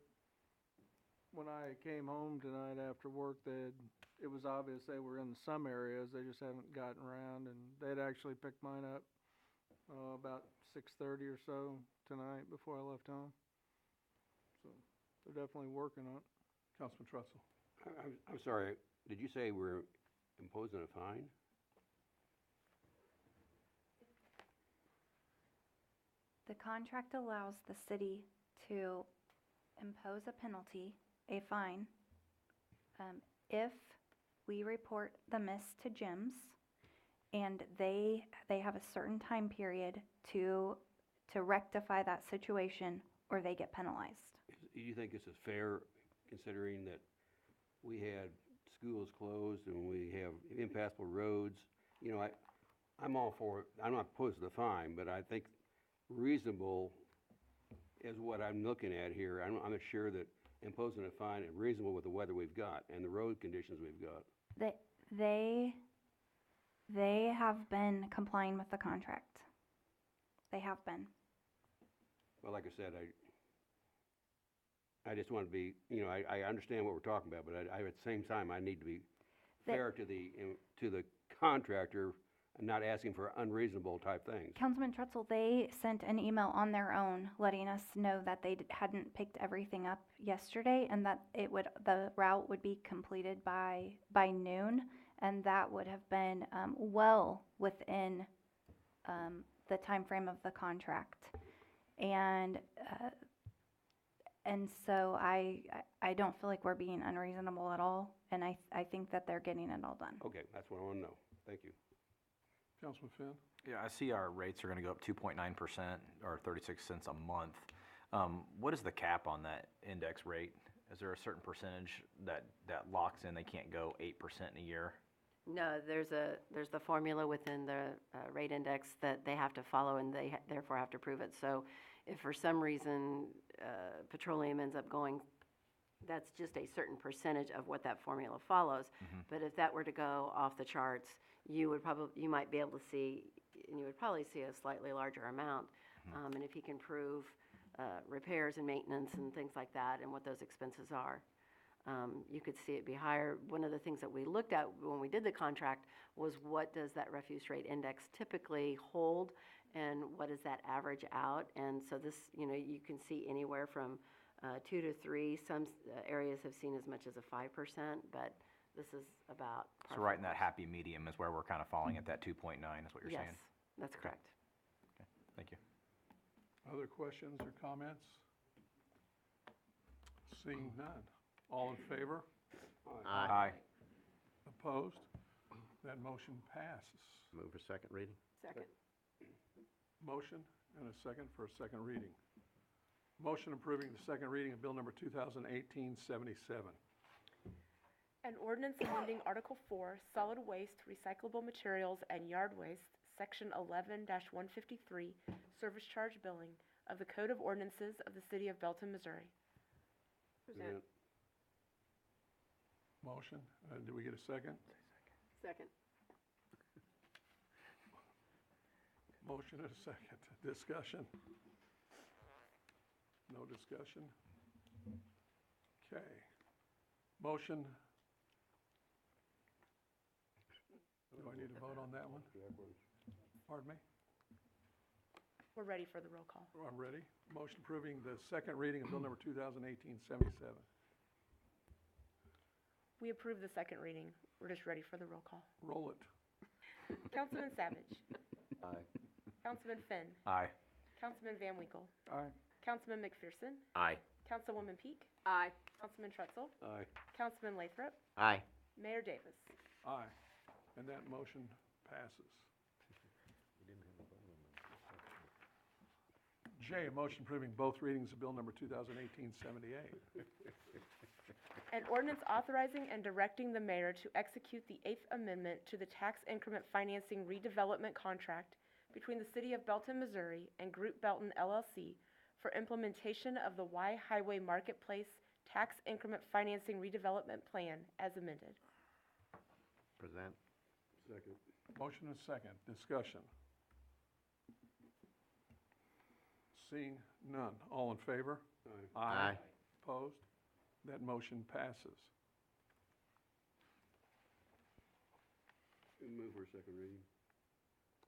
when I came home tonight after work, they had it was obvious they were in some areas, they just haven't gotten around, and they'd actually picked mine up, about 6:30 or so tonight before I left home. So, they're definitely working on it. Councilman Trutzel. I'm sorry, did you say we're imposing a fine? The contract allows the city to impose a penalty, a fine, if we report the miss to Jim's, and they have a certain time period to rectify that situation, or they get penalized. Do you think this is fair, considering that we had schools closed and we have impassable roads? You know, I'm all for it. I'm not opposed to the fine, but I think reasonable is what I'm looking at here. I'm not sure that imposing a fine is reasonable with the weather we've got and the road conditions we've got. They have been complying with the contract. They have been. Well, like I said, I just want to be, you know, I understand what we're talking about, but at the same time, I need to be fair to the contractor and not asking for unreasonable type things. Councilman Trutzel, they sent an email on their own letting us know that they hadn't picked everything up yesterday, and that the route would be completed by noon, and that would have been well within the time frame of the contract. And so I don't feel like we're being unreasonable at all, and I think that they're getting it all done. Okay, that's what I want to know. Thank you. Councilman Finn. Yeah, I see our rates are gonna go up 2.9% or 36 cents a month. What is the cap on that index rate? Is there a certain percentage that locks in, they can't go 8% in a year? No, there's the formula within the rate index that they have to follow, and they therefore have to prove it. So if for some reason petroleum ends up going, that's just a certain percentage of what that formula follows. But if that were to go off the charts, you might be able to see, and you would probably see a slightly larger amount. And if he can prove repairs and maintenance and things like that and what those expenses are, you could see it be higher. One of the things that we looked at when we did the contract was, what does that refuse rate index typically hold, and what does that average out? And so this, you know, you can see anywhere from 2 to 3. Some areas have seen as much as a 5%, but this is about par So right in that happy medium is where we're kind of falling at that 2.9 is what you're saying? Yes, that's correct. Okay, thank you. Other questions or comments? Seeing none. All in favor? Aye. Opposed? That motion passes. Move for second reading? Second. Motion and a second for a second reading. Motion approving the second reading of Bill Number 2018-77. An ordinance amending Article 4, Solid Waste, Recyclable Materials, and Yard Waste, Section 11-153, Service Charge Billing of the Code of Ordinances of the City of Belton, Missouri. Present. Motion. Did we get a second? Second. Motion and a second. Discussion? No discussion? Okay. Motion. Do I need to vote on that one? Pardon me? We're ready for the roll call. I'm ready. Motion approving the second reading of Bill Number 2018-77. We approve the second reading. We're just ready for the roll call. Roll it. Councilman Savage. Aye. Councilman Finn. Aye. Councilman Van Winkle. Aye. Councilman McPherson. Aye. Councilwoman Peak. Aye. Councilman Trutzel. Aye. Councilman Lathrop. Aye. Mayor Davis. Aye. And that motion passes. J, a motion approving both readings of Bill Number 2018-78. An ordinance authorizing and directing the mayor to execute the Eighth Amendment to the Tax Increment Financing Redevelopment Contract between the City of Belton, Missouri and Group Belton LLC for implementation of the Y Highway Marketplace Tax Increment Financing Redevelopment Plan as amended. Present? Second. Motion and second. Discussion? Seeing none. All in favor? Aye. Opposed? That motion passes. Move for a second reading.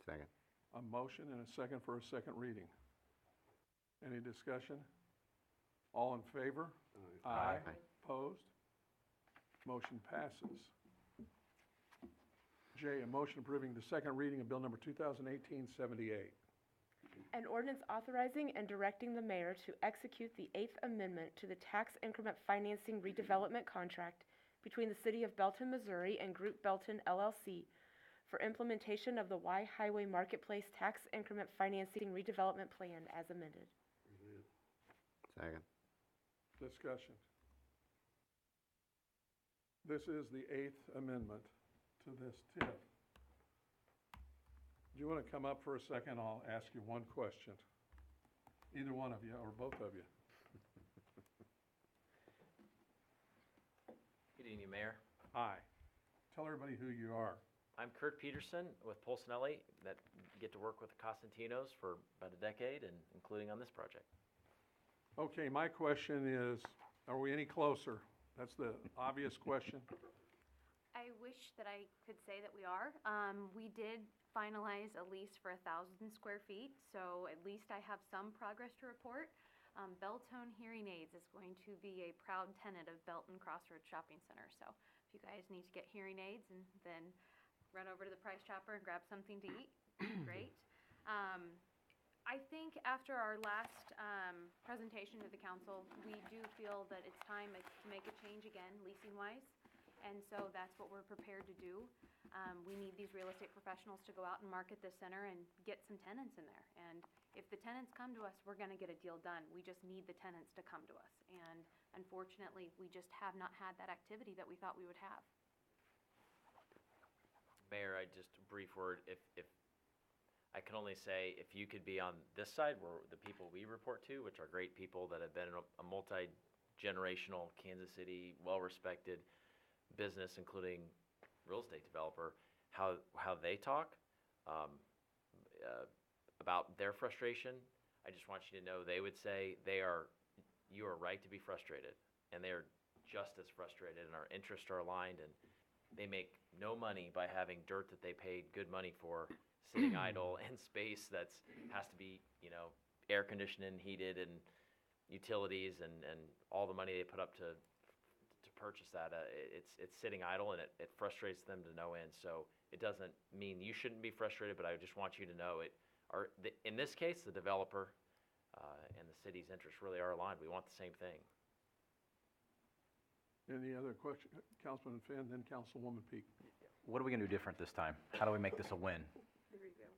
Second. A motion and a second for a second reading. Any discussion? All in favor? Aye. Aye. Opposed? Motion passes. J, a motion approving the second reading of Bill number 2018-78. An ordinance authorizing and directing the mayor to execute the Eighth Amendment to the Tax Increment Financing Redevelopment Contract between the City of Belton, Missouri and Group Belton LLC for implementation of the Y Highway Marketplace Tax Increment Financing Redevelopment Plan as amended. Second. Discussion. This is the Eighth Amendment to this TIF. Do you want to come up for a second? I'll ask you one question. Either one of you, or both of you. Good evening, Mayor. Hi. Tell everybody who you are. I'm Kurt Peterson with Polsinelli, that get to work with the Costantinos for about a decade, and including on this project. Okay, my question is, are we any closer? That's the obvious question. I wish that I could say that we are. We did finalize a lease for 1,000 square feet, so at least I have some progress to report. Beltone Hearing Aids is going to be a proud tenant of Belton Crossroads Shopping Center. So if you guys need to get hearing aids and then run over to the Price Chopper and grab something to eat, great. I think after our last presentation to the council, we do feel that it's time to make a change again, leasing-wise. And so that's what we're prepared to do. We need these real estate professionals to go out and market this center and get some tenants in there. And if the tenants come to us, we're gonna get a deal done. We just need the tenants to come to us. And unfortunately, we just have not had that activity that we thought we would have. Mayor, just a brief word, if I can only say, if you could be on this side, where the people we report to, which are great people that have been in a multi-generational Kansas City, well-respected business, including real estate developer, how they talk about their frustration, I just want you to know they would say you are right to be frustrated, and they are just as frustrated, and our interests are aligned, and they make no money by having dirt that they paid good money for sitting idle, and space has to be, air conditioned and heated, and utilities, and all the money they put up to purchase that. It's sitting idle, and it frustrates them to no end. So it doesn't mean you shouldn't be frustrated, but I just want you to know in this case, the developer and the city's interests really are aligned. We want the same thing. Any other question? Councilman Finn, then Councilwoman Peak. What are we gonna do different this time? How do we make this a win? There you go.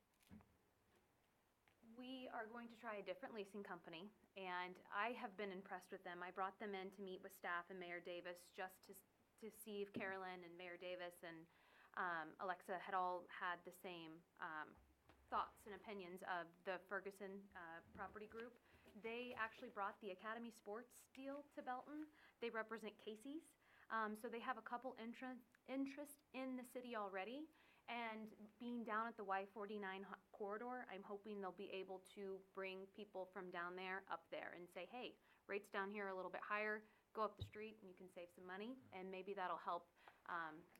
We are going to try a different leasing company, and I have been impressed with them. I brought them in to meet with staff and Mayor Davis just to see if Carolyn and Mayor Davis and Alexa had all had the same thoughts and opinions of the Ferguson property group. They actually brought the Academy Sports deal to Belton. They represent Casey's, so they have a couple interest in the city already. And being down at the Y-49 corridor, I'm hoping they'll be able to bring people from down there up there and say, hey, rates down here are a little bit higher, go up the street and you can save some money. And maybe that'll help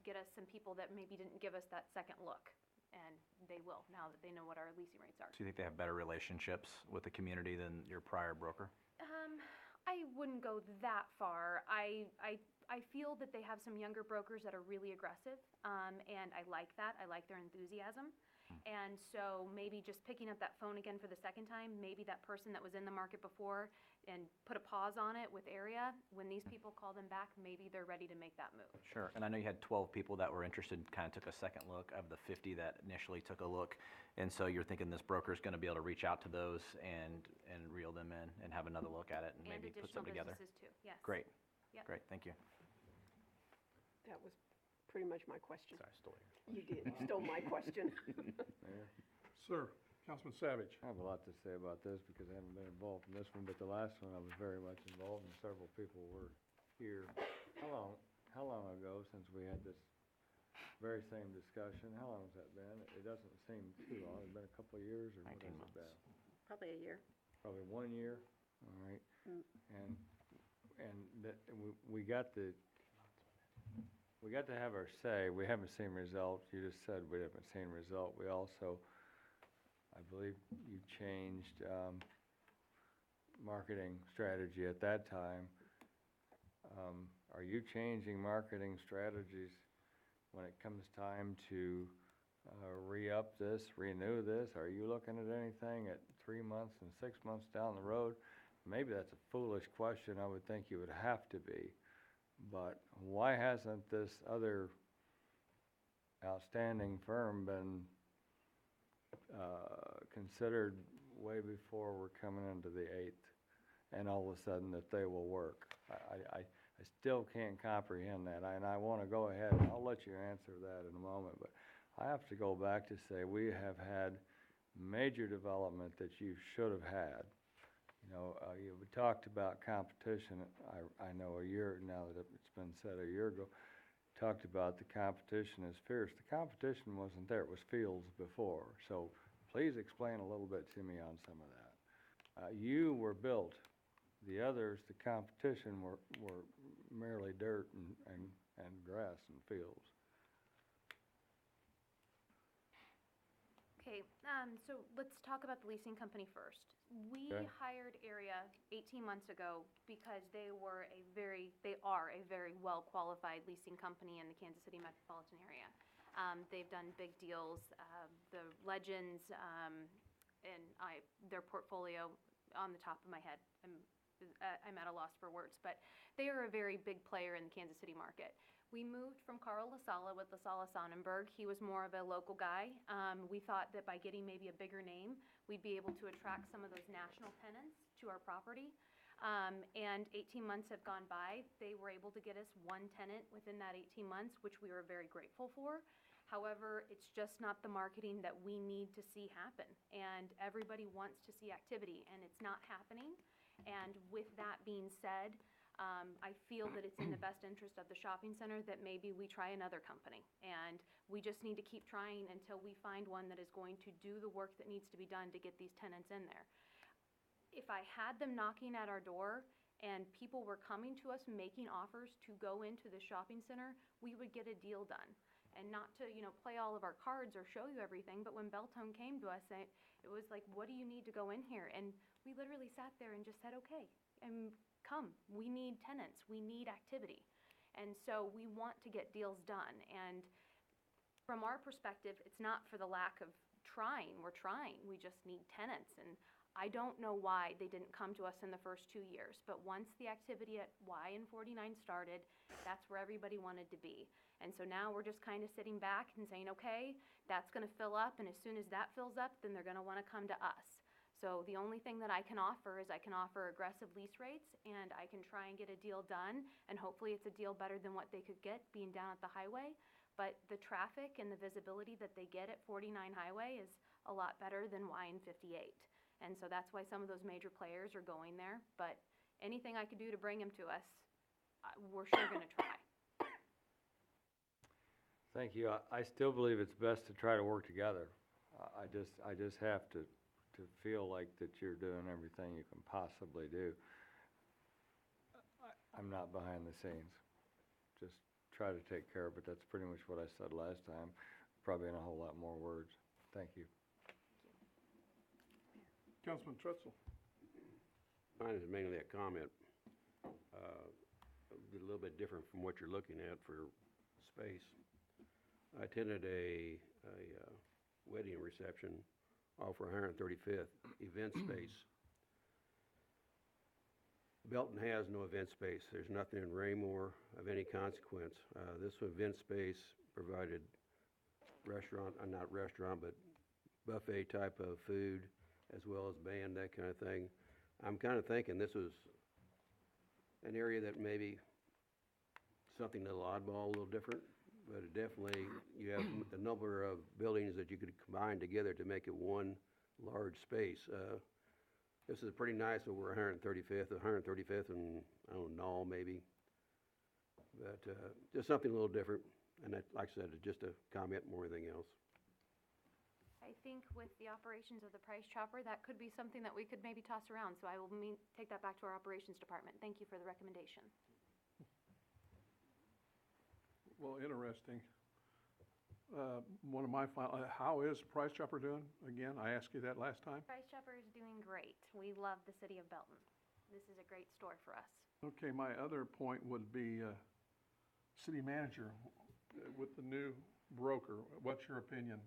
get us some people that maybe didn't give us that second look. And they will, now that they know what our leasing rates are. Do you think they have better relationships with the community than your prior broker? I wouldn't go that far. I feel that they have some younger brokers that are really aggressive, and I like that. I like their enthusiasm. And so maybe just picking up that phone again for the second time, maybe that person that was in the market before and put a pause on it with area, when these people call them back, maybe they're ready to make that move. Sure, and I know you had 12 people that were interested, kind of took a second look of the 50 that initially took a look. And so you're thinking this broker's gonna be able to reach out to those and reel them in and have another look at it and maybe put something together? And additional businesses too, yes. Great, Yep. great, thank you. That was pretty much my question. Sorry, I stole yours. You did, you stole my question. Mayor, Sir, Councilman Savage. I have a lot to say about this because I haven't been involved in this one, but the last one I was very much involved and several people were here. How long ago since we had this very same discussion? How long has that been? It doesn't seem too long. It's been a couple of years, or what 19 has it months. been? Probably a year. Probably 1 year, all right. And we got the we got to have our say. We haven't seen results. You just said we haven't seen result. We also, I believe you changed, marketing strategy at that time. Are you changing marketing strategies when it comes time to re-up this, renew this? Are you looking at anything at 3 months and 6 months down the road? Maybe that's a foolish question. I would think you would have to be. But why hasn't this other outstanding firm been considered way before we're coming into the 8th, and all of a sudden that they will work? I still can't comprehend that, and I want to go ahead, and I'll let you answer that in a moment, but I have to go back to say we have had major development that you should have had. You know, you talked about competition, I know a year, now that it's been said a year ago, talked about the competition is fierce. The competition wasn't there, it was Fields before, so please explain a little bit to me on some of that. You were built, the others, the competition were merely dirt and grass and fields. Okay, so let's talk about the leasing company first. We Okay. hired Area 18 months ago because they are a very well-qualified leasing company in the Kansas City metropolitan area. They've done big deals, the Legends, and their portfolio on the top of my head, I'm at a loss for words, but they are a very big player in the Kansas City market. We moved from Carl LaSala with LaSala Sonnenberg. He was more of a local guy. We thought that by getting maybe a bigger name, we'd be able to attract some of those national tenants to our property. And 18 months have gone by. They were able to get us one tenant within that 18 months, which we were very grateful for. However, it's just not the marketing that we need to see happen. And everybody wants to see activity, and it's not happening. And with that being said, I feel that it's in the best interest of the shopping center that maybe we try another company. And we just need to keep trying until we find one that is going to do the work that needs to be done to get these tenants in there. If I had them knocking at our door and people were coming to us making offers to go into the shopping center, we would get a deal done. And not to, play all of our cards or show you everything, but when Beltone came to us, it was like, what do you need to go in here? And we literally sat there and just said, okay, and come, we need tenants, we need activity. And so we want to get deals done. And from our perspective, it's not for the lack of trying, we're trying, we just need tenants. And I don't know why they didn't come to us in the first 2 years, but once the activity at Y and 49 started, that's where everybody wanted to be. And so now we're just kind of sitting back and saying, okay, that's gonna fill up, and as soon as that fills up, then they're gonna wanna come to us. So the only thing that I can offer is I can offer aggressive lease rates, and I can try and get a deal done, and hopefully it's a deal better than what they could get being down at the highway. But the traffic and the visibility that they get at 49 Highway is a lot better than Y and 58. And so that's why some of those major players are going there. But anything I could do to bring them to us, we're sure gonna try. Thank you. I still believe it's best to try to work together. I just have to feel like that you're doing everything you can possibly do. I'm not behind the scenes. Just try to take care of it. That's pretty much what I said last time, probably in a whole lot more words. Thank you. Councilman Trutzel. Mine is mainly a comment, a little bit different from what you're looking at for space. I attended a wedding reception off for 135th event space. Belton has no event space. There's nothing in Raymore of any consequence. This event space provided restaurant, not restaurant, but buffet type of food, as well as band, that kind of thing. I'm kind of thinking this was an area that maybe something a little oddball, a little different, but it definitely, you have a number of buildings that you could combine together to make it one large space. This is pretty nice over 135th and, I don't know, maybe. But just something a little different. And that, like I said, it's just a comment more than anything else. I think with the operations of the Price Chopper, that could be something that we could maybe toss around. So I will take that back to our operations department. Thank you for the recommendation. Well, interesting. One of my final, how is Price Chopper doing? Again, I asked you that last time. Price Chopper is doing great. We love the city of Belton. This is a great store for us. Okay, my other point would be, city manager, with the new broker, what's your opinion?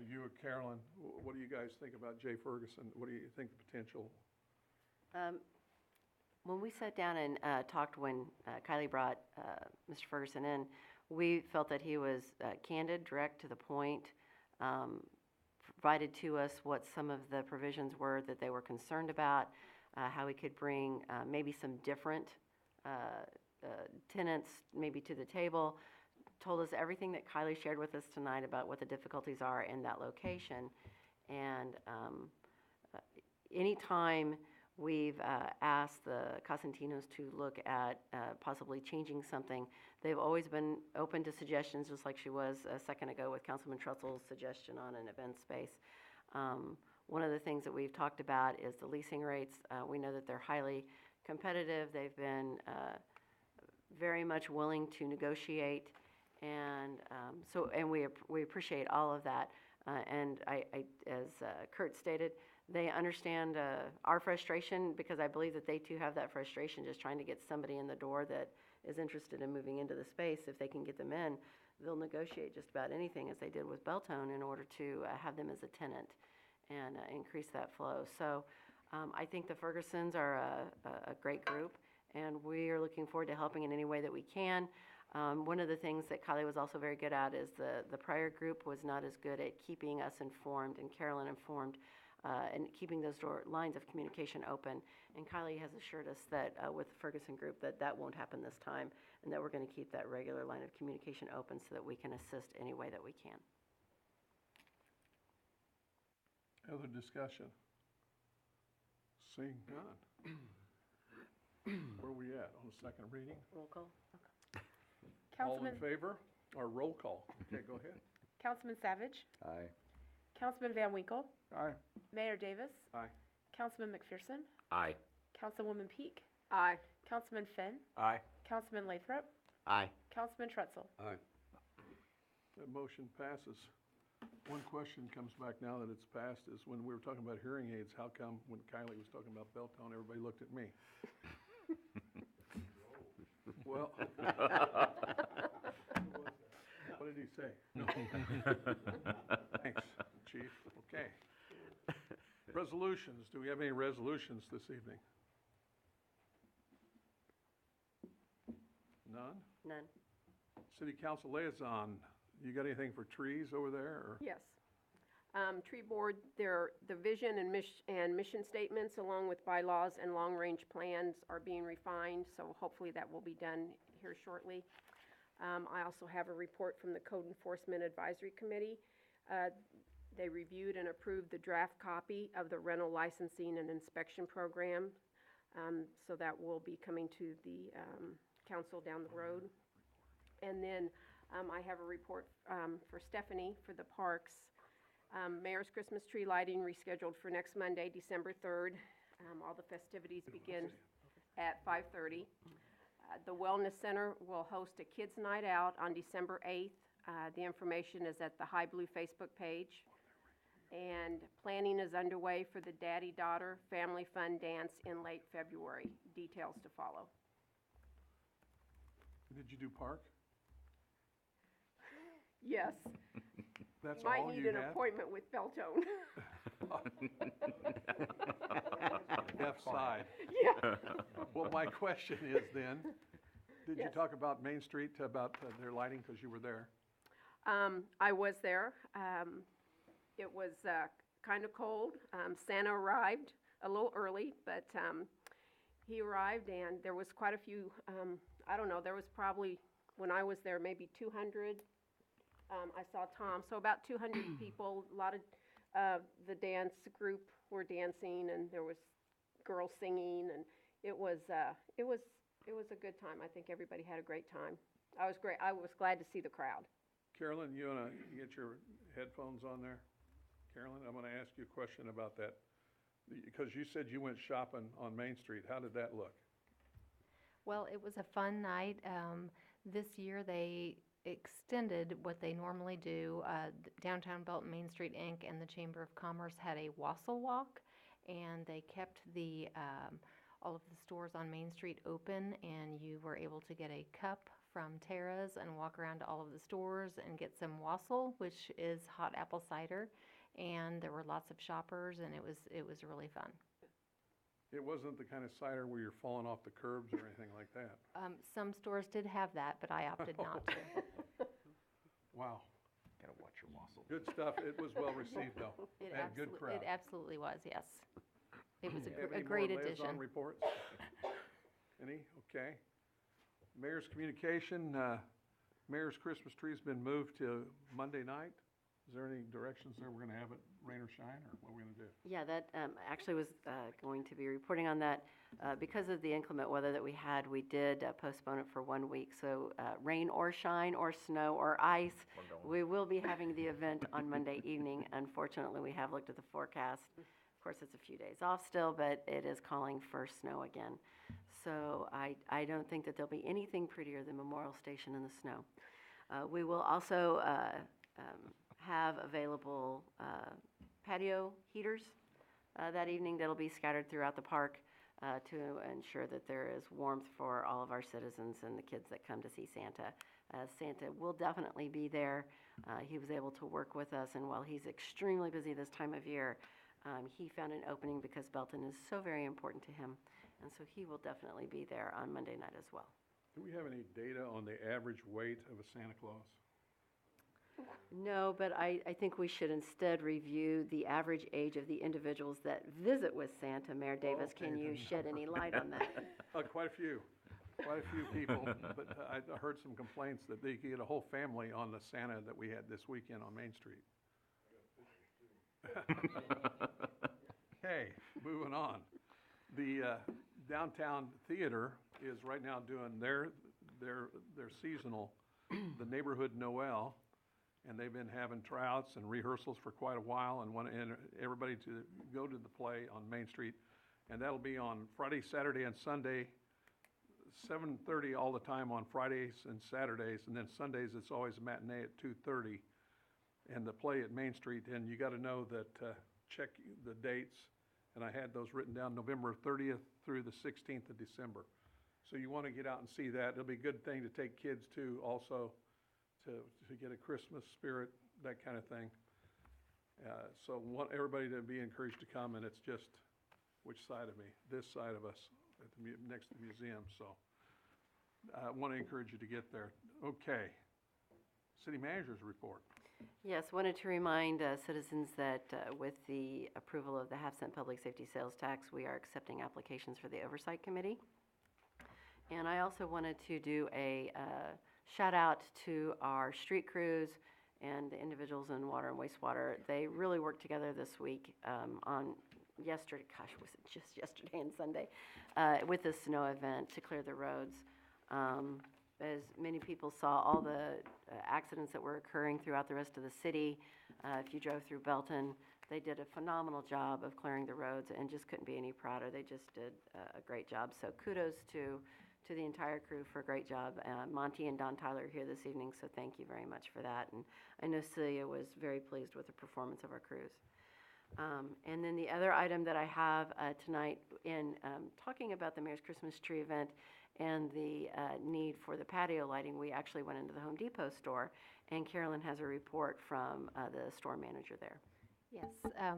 You or Carolyn, what do you guys think about Jay Ferguson? What do you think the potential? When we sat down and talked when Kylie brought Mr. Ferguson in, we felt that he was candid, direct, to the point, provided to us what some of the provisions were that they were concerned about, how we could bring maybe some different tenants maybe to the table, told us everything that Kylie shared with us tonight about what the difficulties are in that location. And anytime we've asked the Cosentinos to look at possibly changing something, they've always been open to suggestions, just like she was a second ago with Councilman Trutzel's suggestion on an event space. One of the things that we've talked about is the leasing rates. We know that they're highly competitive. They've been very much willing to negotiate, and we appreciate all of that. And as Kurt stated, they understand our frustration, because I believe that they too have that frustration, just trying to get somebody in the door that is interested in moving into the space. If they can get them in, they'll negotiate just about anything, as they did with Beltone, in order to have them as a tenant and increase that flow. So I think the Fergusons are a great group, and we are looking forward to helping in any way that we can. One of the things that Kylie was also very good at is the prior group was not as good at keeping us informed and Carolyn informed, and keeping those lines of communication open. And Kylie has assured us that with the Ferguson group that won't happen this time, and that we're going to keep that regular line of communication open so that we can assist any way that we can. Other discussion? Seeing none. Where are we at, on the second reading? Roll call. All in Councilman, favor, or roll call? Okay, go ahead. Councilman Savage, Aye. Councilman Van Winkle, Aye. Mayor Davis, Aye. Councilman McPherson, Aye. Councilwoman Peak, Aye. Councilman Finn, Aye. Councilman Lathrop, Aye. Councilman Trutzel. Aye. That motion passes. One question comes back now that it's passed, is when we were talking about hearing aids, how come when Kylie was talking about Beltone, everybody looked at me? Well, what did he say? No. Thanks, Chief. Okay. Resolutions. Do we have any resolutions this evening? None? None. City Council Liaison, you got anything for trees over there, or? Yes. Tree Board, the vision and mission statements, along with bylaws and long-range plans, are being refined, so hopefully that will be done here shortly. I also have a report from the Code Enforcement Advisory Committee. They reviewed and approved the draft copy of the rental licensing and inspection program, so that will be coming to the council down the road. And then I have a report for Stephanie for the parks. Mayor's Christmas tree lighting rescheduled for next Monday, December 3rd. All the festivities begin at 5:30. The Wellness Center will host a kids' night out on December 8th. The information is at the High Blue Facebook page. And planning is underway for the Daddy-Daughter Family Fun Dance in late February. Details to follow. Did you do park? Yes. That's Might all need you an had? appointment with Beltone. Left side. Yeah. Well, my question is then, did you Yes. talk about Main Street, about their lighting, because you were there? I was there. It was kind of cold. Santa arrived a little early, but he arrived and there was quite a few, I don't know, there was probably, when I was there, maybe 200. I saw Tom, so about 200 people. A lot of the dance group were dancing, and there was girls singing, and it was a good time. I think everybody had a great time. I was glad to see the crowd. Carolyn, you want to get your headphones on there? Carolyn, I'm going to ask you a question about that, because you said you went shopping on Main Street. How did that look? Well, it was a fun night. This year, they extended what they normally do. Downtown Belton Main Street Inc. and the Chamber of Commerce had a wassail walk, and they kept all of the stores on Main Street open, and you were able to get a cup from Tara's and walk around to all of the stores and get some wassail, which is hot apple cider. And there were lots of shoppers, and it was really fun. It wasn't the kind of cider where you're falling off the curbs or anything like that. Some stores did have that, but I opted not to. Wow. Gotta watch your wassail. Good stuff. It was well received, though. And a good crowd. It absolutely was, yes. It was Have a any great more addition. liaison reports? Any? Okay. Mayor's communication, Mayor's Christmas tree's been moved to Monday night. Is there any directions there? We're gonna have it rain or shine, or what are we gonna do? Yeah, that actually was going to be reporting on that. Because of the inclement weather that we had, we did postpone it for 1 week. So rain or shine or snow or ice, we will be having the event on Monday evening. Unfortunately, we have looked at the forecast. Of course, it's a few days off still, but it is calling for snow again. So I don't think that there'll be anything prettier than Memorial Station in the snow. We will also have available patio heaters that evening that'll be scattered throughout the park to ensure that there is warmth for all of our citizens and the kids that come to see Santa. Santa will definitely be there. He was able to work with us, and while he's extremely busy this time of year, he found an opening because Belton is so very important to him. And so he will definitely be there on Monday night as well. Do we have any data on the average weight of a Santa Claus? No, but I think we should instead review the average age of the individuals that visit with Santa. Mayor Davis, Okay, can you then. shed any light on that? Quite a few people, but I heard some complaints that they could get a whole family on the Santa that we had this weekend on Main Street. Okay, moving on. The Downtown Theater is right now doing their seasonal, the Neighborhood Noel, and they've been having tryouts and rehearsals for quite a while, and want everybody to go to the play on Main Street. And that'll be on Friday, Saturday, and Sunday, 7:30 all the time on Fridays and Saturdays, and then Sundays it's always a matinee at 2:30, and the play at Main Street. And you got to know that, check the dates, and I had those written down, November 30th through the 16th of December. So you want to get out and see that. It'll be a good thing to take kids to also, to get a Christmas spirit, that kind of thing. So want everybody to be encouraged to come, and it's just, which side of me? This side of us, at the next to the museum, so I want to encourage you to get there. Okay. City Manager's report. Yes, wanted to remind citizens that with the approval of the half-cent public safety sales tax, we are accepting applications for the Oversight Committee. And I also wanted to do a shout out to our street crews and the individuals in water and wastewater. They really worked together this week on yesterday, gosh, was it just yesterday and Sunday, with the snow event to clear the roads. As many people saw, all the accidents that were occurring throughout the rest of the city, if you drove through Belton, they did a phenomenal job of clearing the roads and just couldn't be any prouder. They just did a great job. So kudos to the entire crew for a great job. Monty and Don Tyler are here this evening, so thank you very much for that. And I know Celia was very pleased with the performance of our crews. And then the other item that I have tonight in talking about the Mayor's Christmas Tree event and the need for the patio lighting, we actually went into the Home Depot store, and Carolyn has a report from the store manager there. Yes,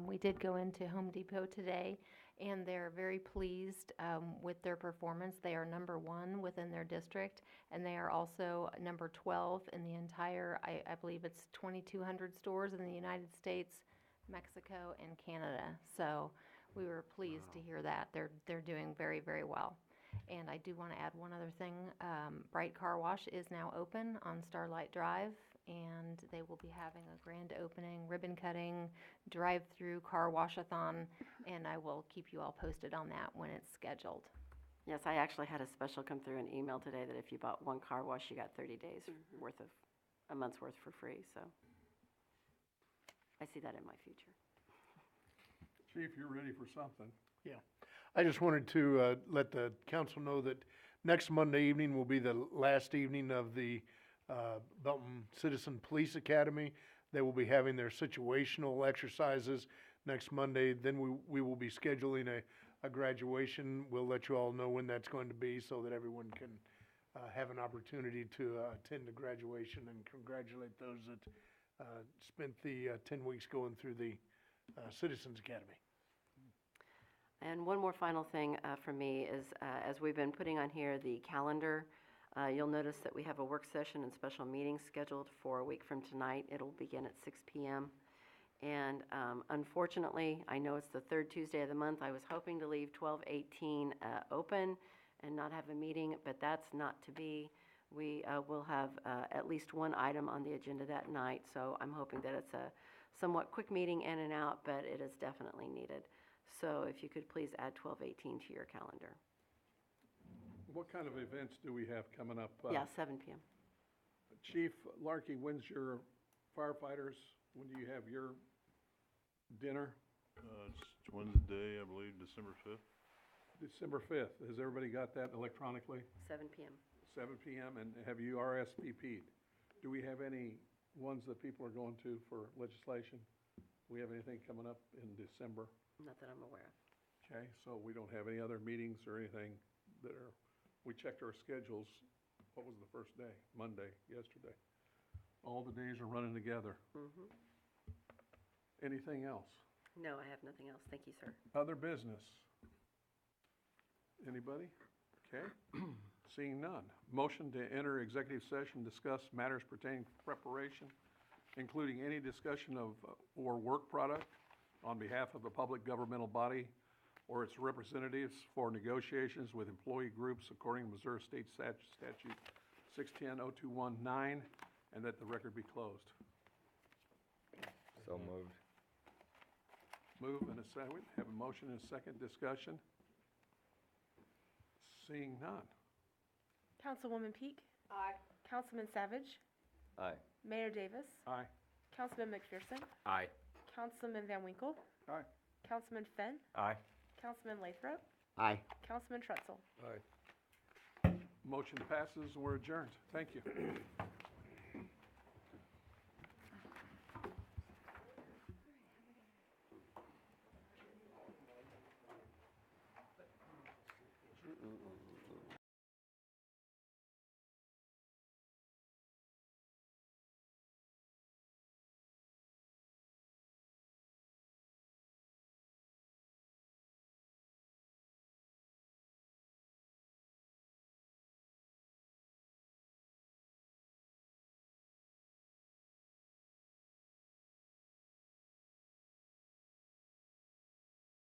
we did go into Home Depot today, and they're very pleased with their performance. They are number 1 within their district, and they are also number 12 in the entire, I believe it's 2,200 stores in the United States, Mexico, and Canada. So we were pleased to hear that. They're doing very, very well. And I do want to add one other thing. Bright Car Wash is now open on Starlight Drive, and they will be having a grand opening, ribbon cutting, drive-through car wash-a-thon, and I will keep you all posted on that when it's scheduled. Yes, I actually had a special come through an email today that if you bought one car wash, you got 30 days worth of, a month's worth for free, so I see that in my future. Chief, you're ready for something. Yeah. I just wanted to let the council know that next Monday evening will be the last evening of the Belton Citizen Police Academy. They will be having their situational exercises next Monday. Then we will be scheduling a graduation. We'll let you all know when that's going to be so that everyone can have an opportunity to attend the graduation and congratulate those that spent the 10 weeks going through the Citizens Academy. And one more final thing from me is, as we've been putting on here the calendar, you'll notice that we have a work session and special meeting scheduled for a week from tonight. It'll begin at 6 p.m. And unfortunately, I know it's the third Tuesday of the month. I was hoping to leave 12/18 open and not have a meeting, but that's not to be. We will have at least one item on the agenda that night, so I'm hoping that it's a somewhat quick meeting in and out, but it is definitely needed. So if you could please add 12/18 to your calendar. What kind of events do we have coming up? Yeah, 7 p.m. Chief Larkey, when's your firefighters, when do you have your dinner? It's Wednesday, I believe, December 5th. December 5th. Has everybody got that electronically? 7 p.m. 7 p.m. And have you RSVP'd? Do we have any ones that people are going to for legislation? Do we have anything coming up in December? Not that I'm aware of. Okay, so we don't have any other meetings or anything that are, we checked our schedules. What was the first day? Monday, yesterday. All the days are running together. Mm-hmm. Anything else? No, I have nothing else. Thank you, sir. Other business? Anybody? Okay. Seeing none. Motion to enter executive session, discuss matters pertaining to preparation, including any discussion of or work product on behalf of a public governmental body or its representatives for negotiations with employee groups according to Missouri State Statute 610-0219, and that the record be closed. So moved. Move and a second. Have a motion and a second. Discussion. Seeing none. Councilwoman Peak? Aye. Councilman Savage? Aye. Mayor Davis? Aye. Councilman McPherson? Aye. Councilman Van Winkle? Aye. Councilman Fenn? Aye. Councilman Lathrop? Aye. Councilman Trutzel? Motion passes. We're adjourned. Thank you.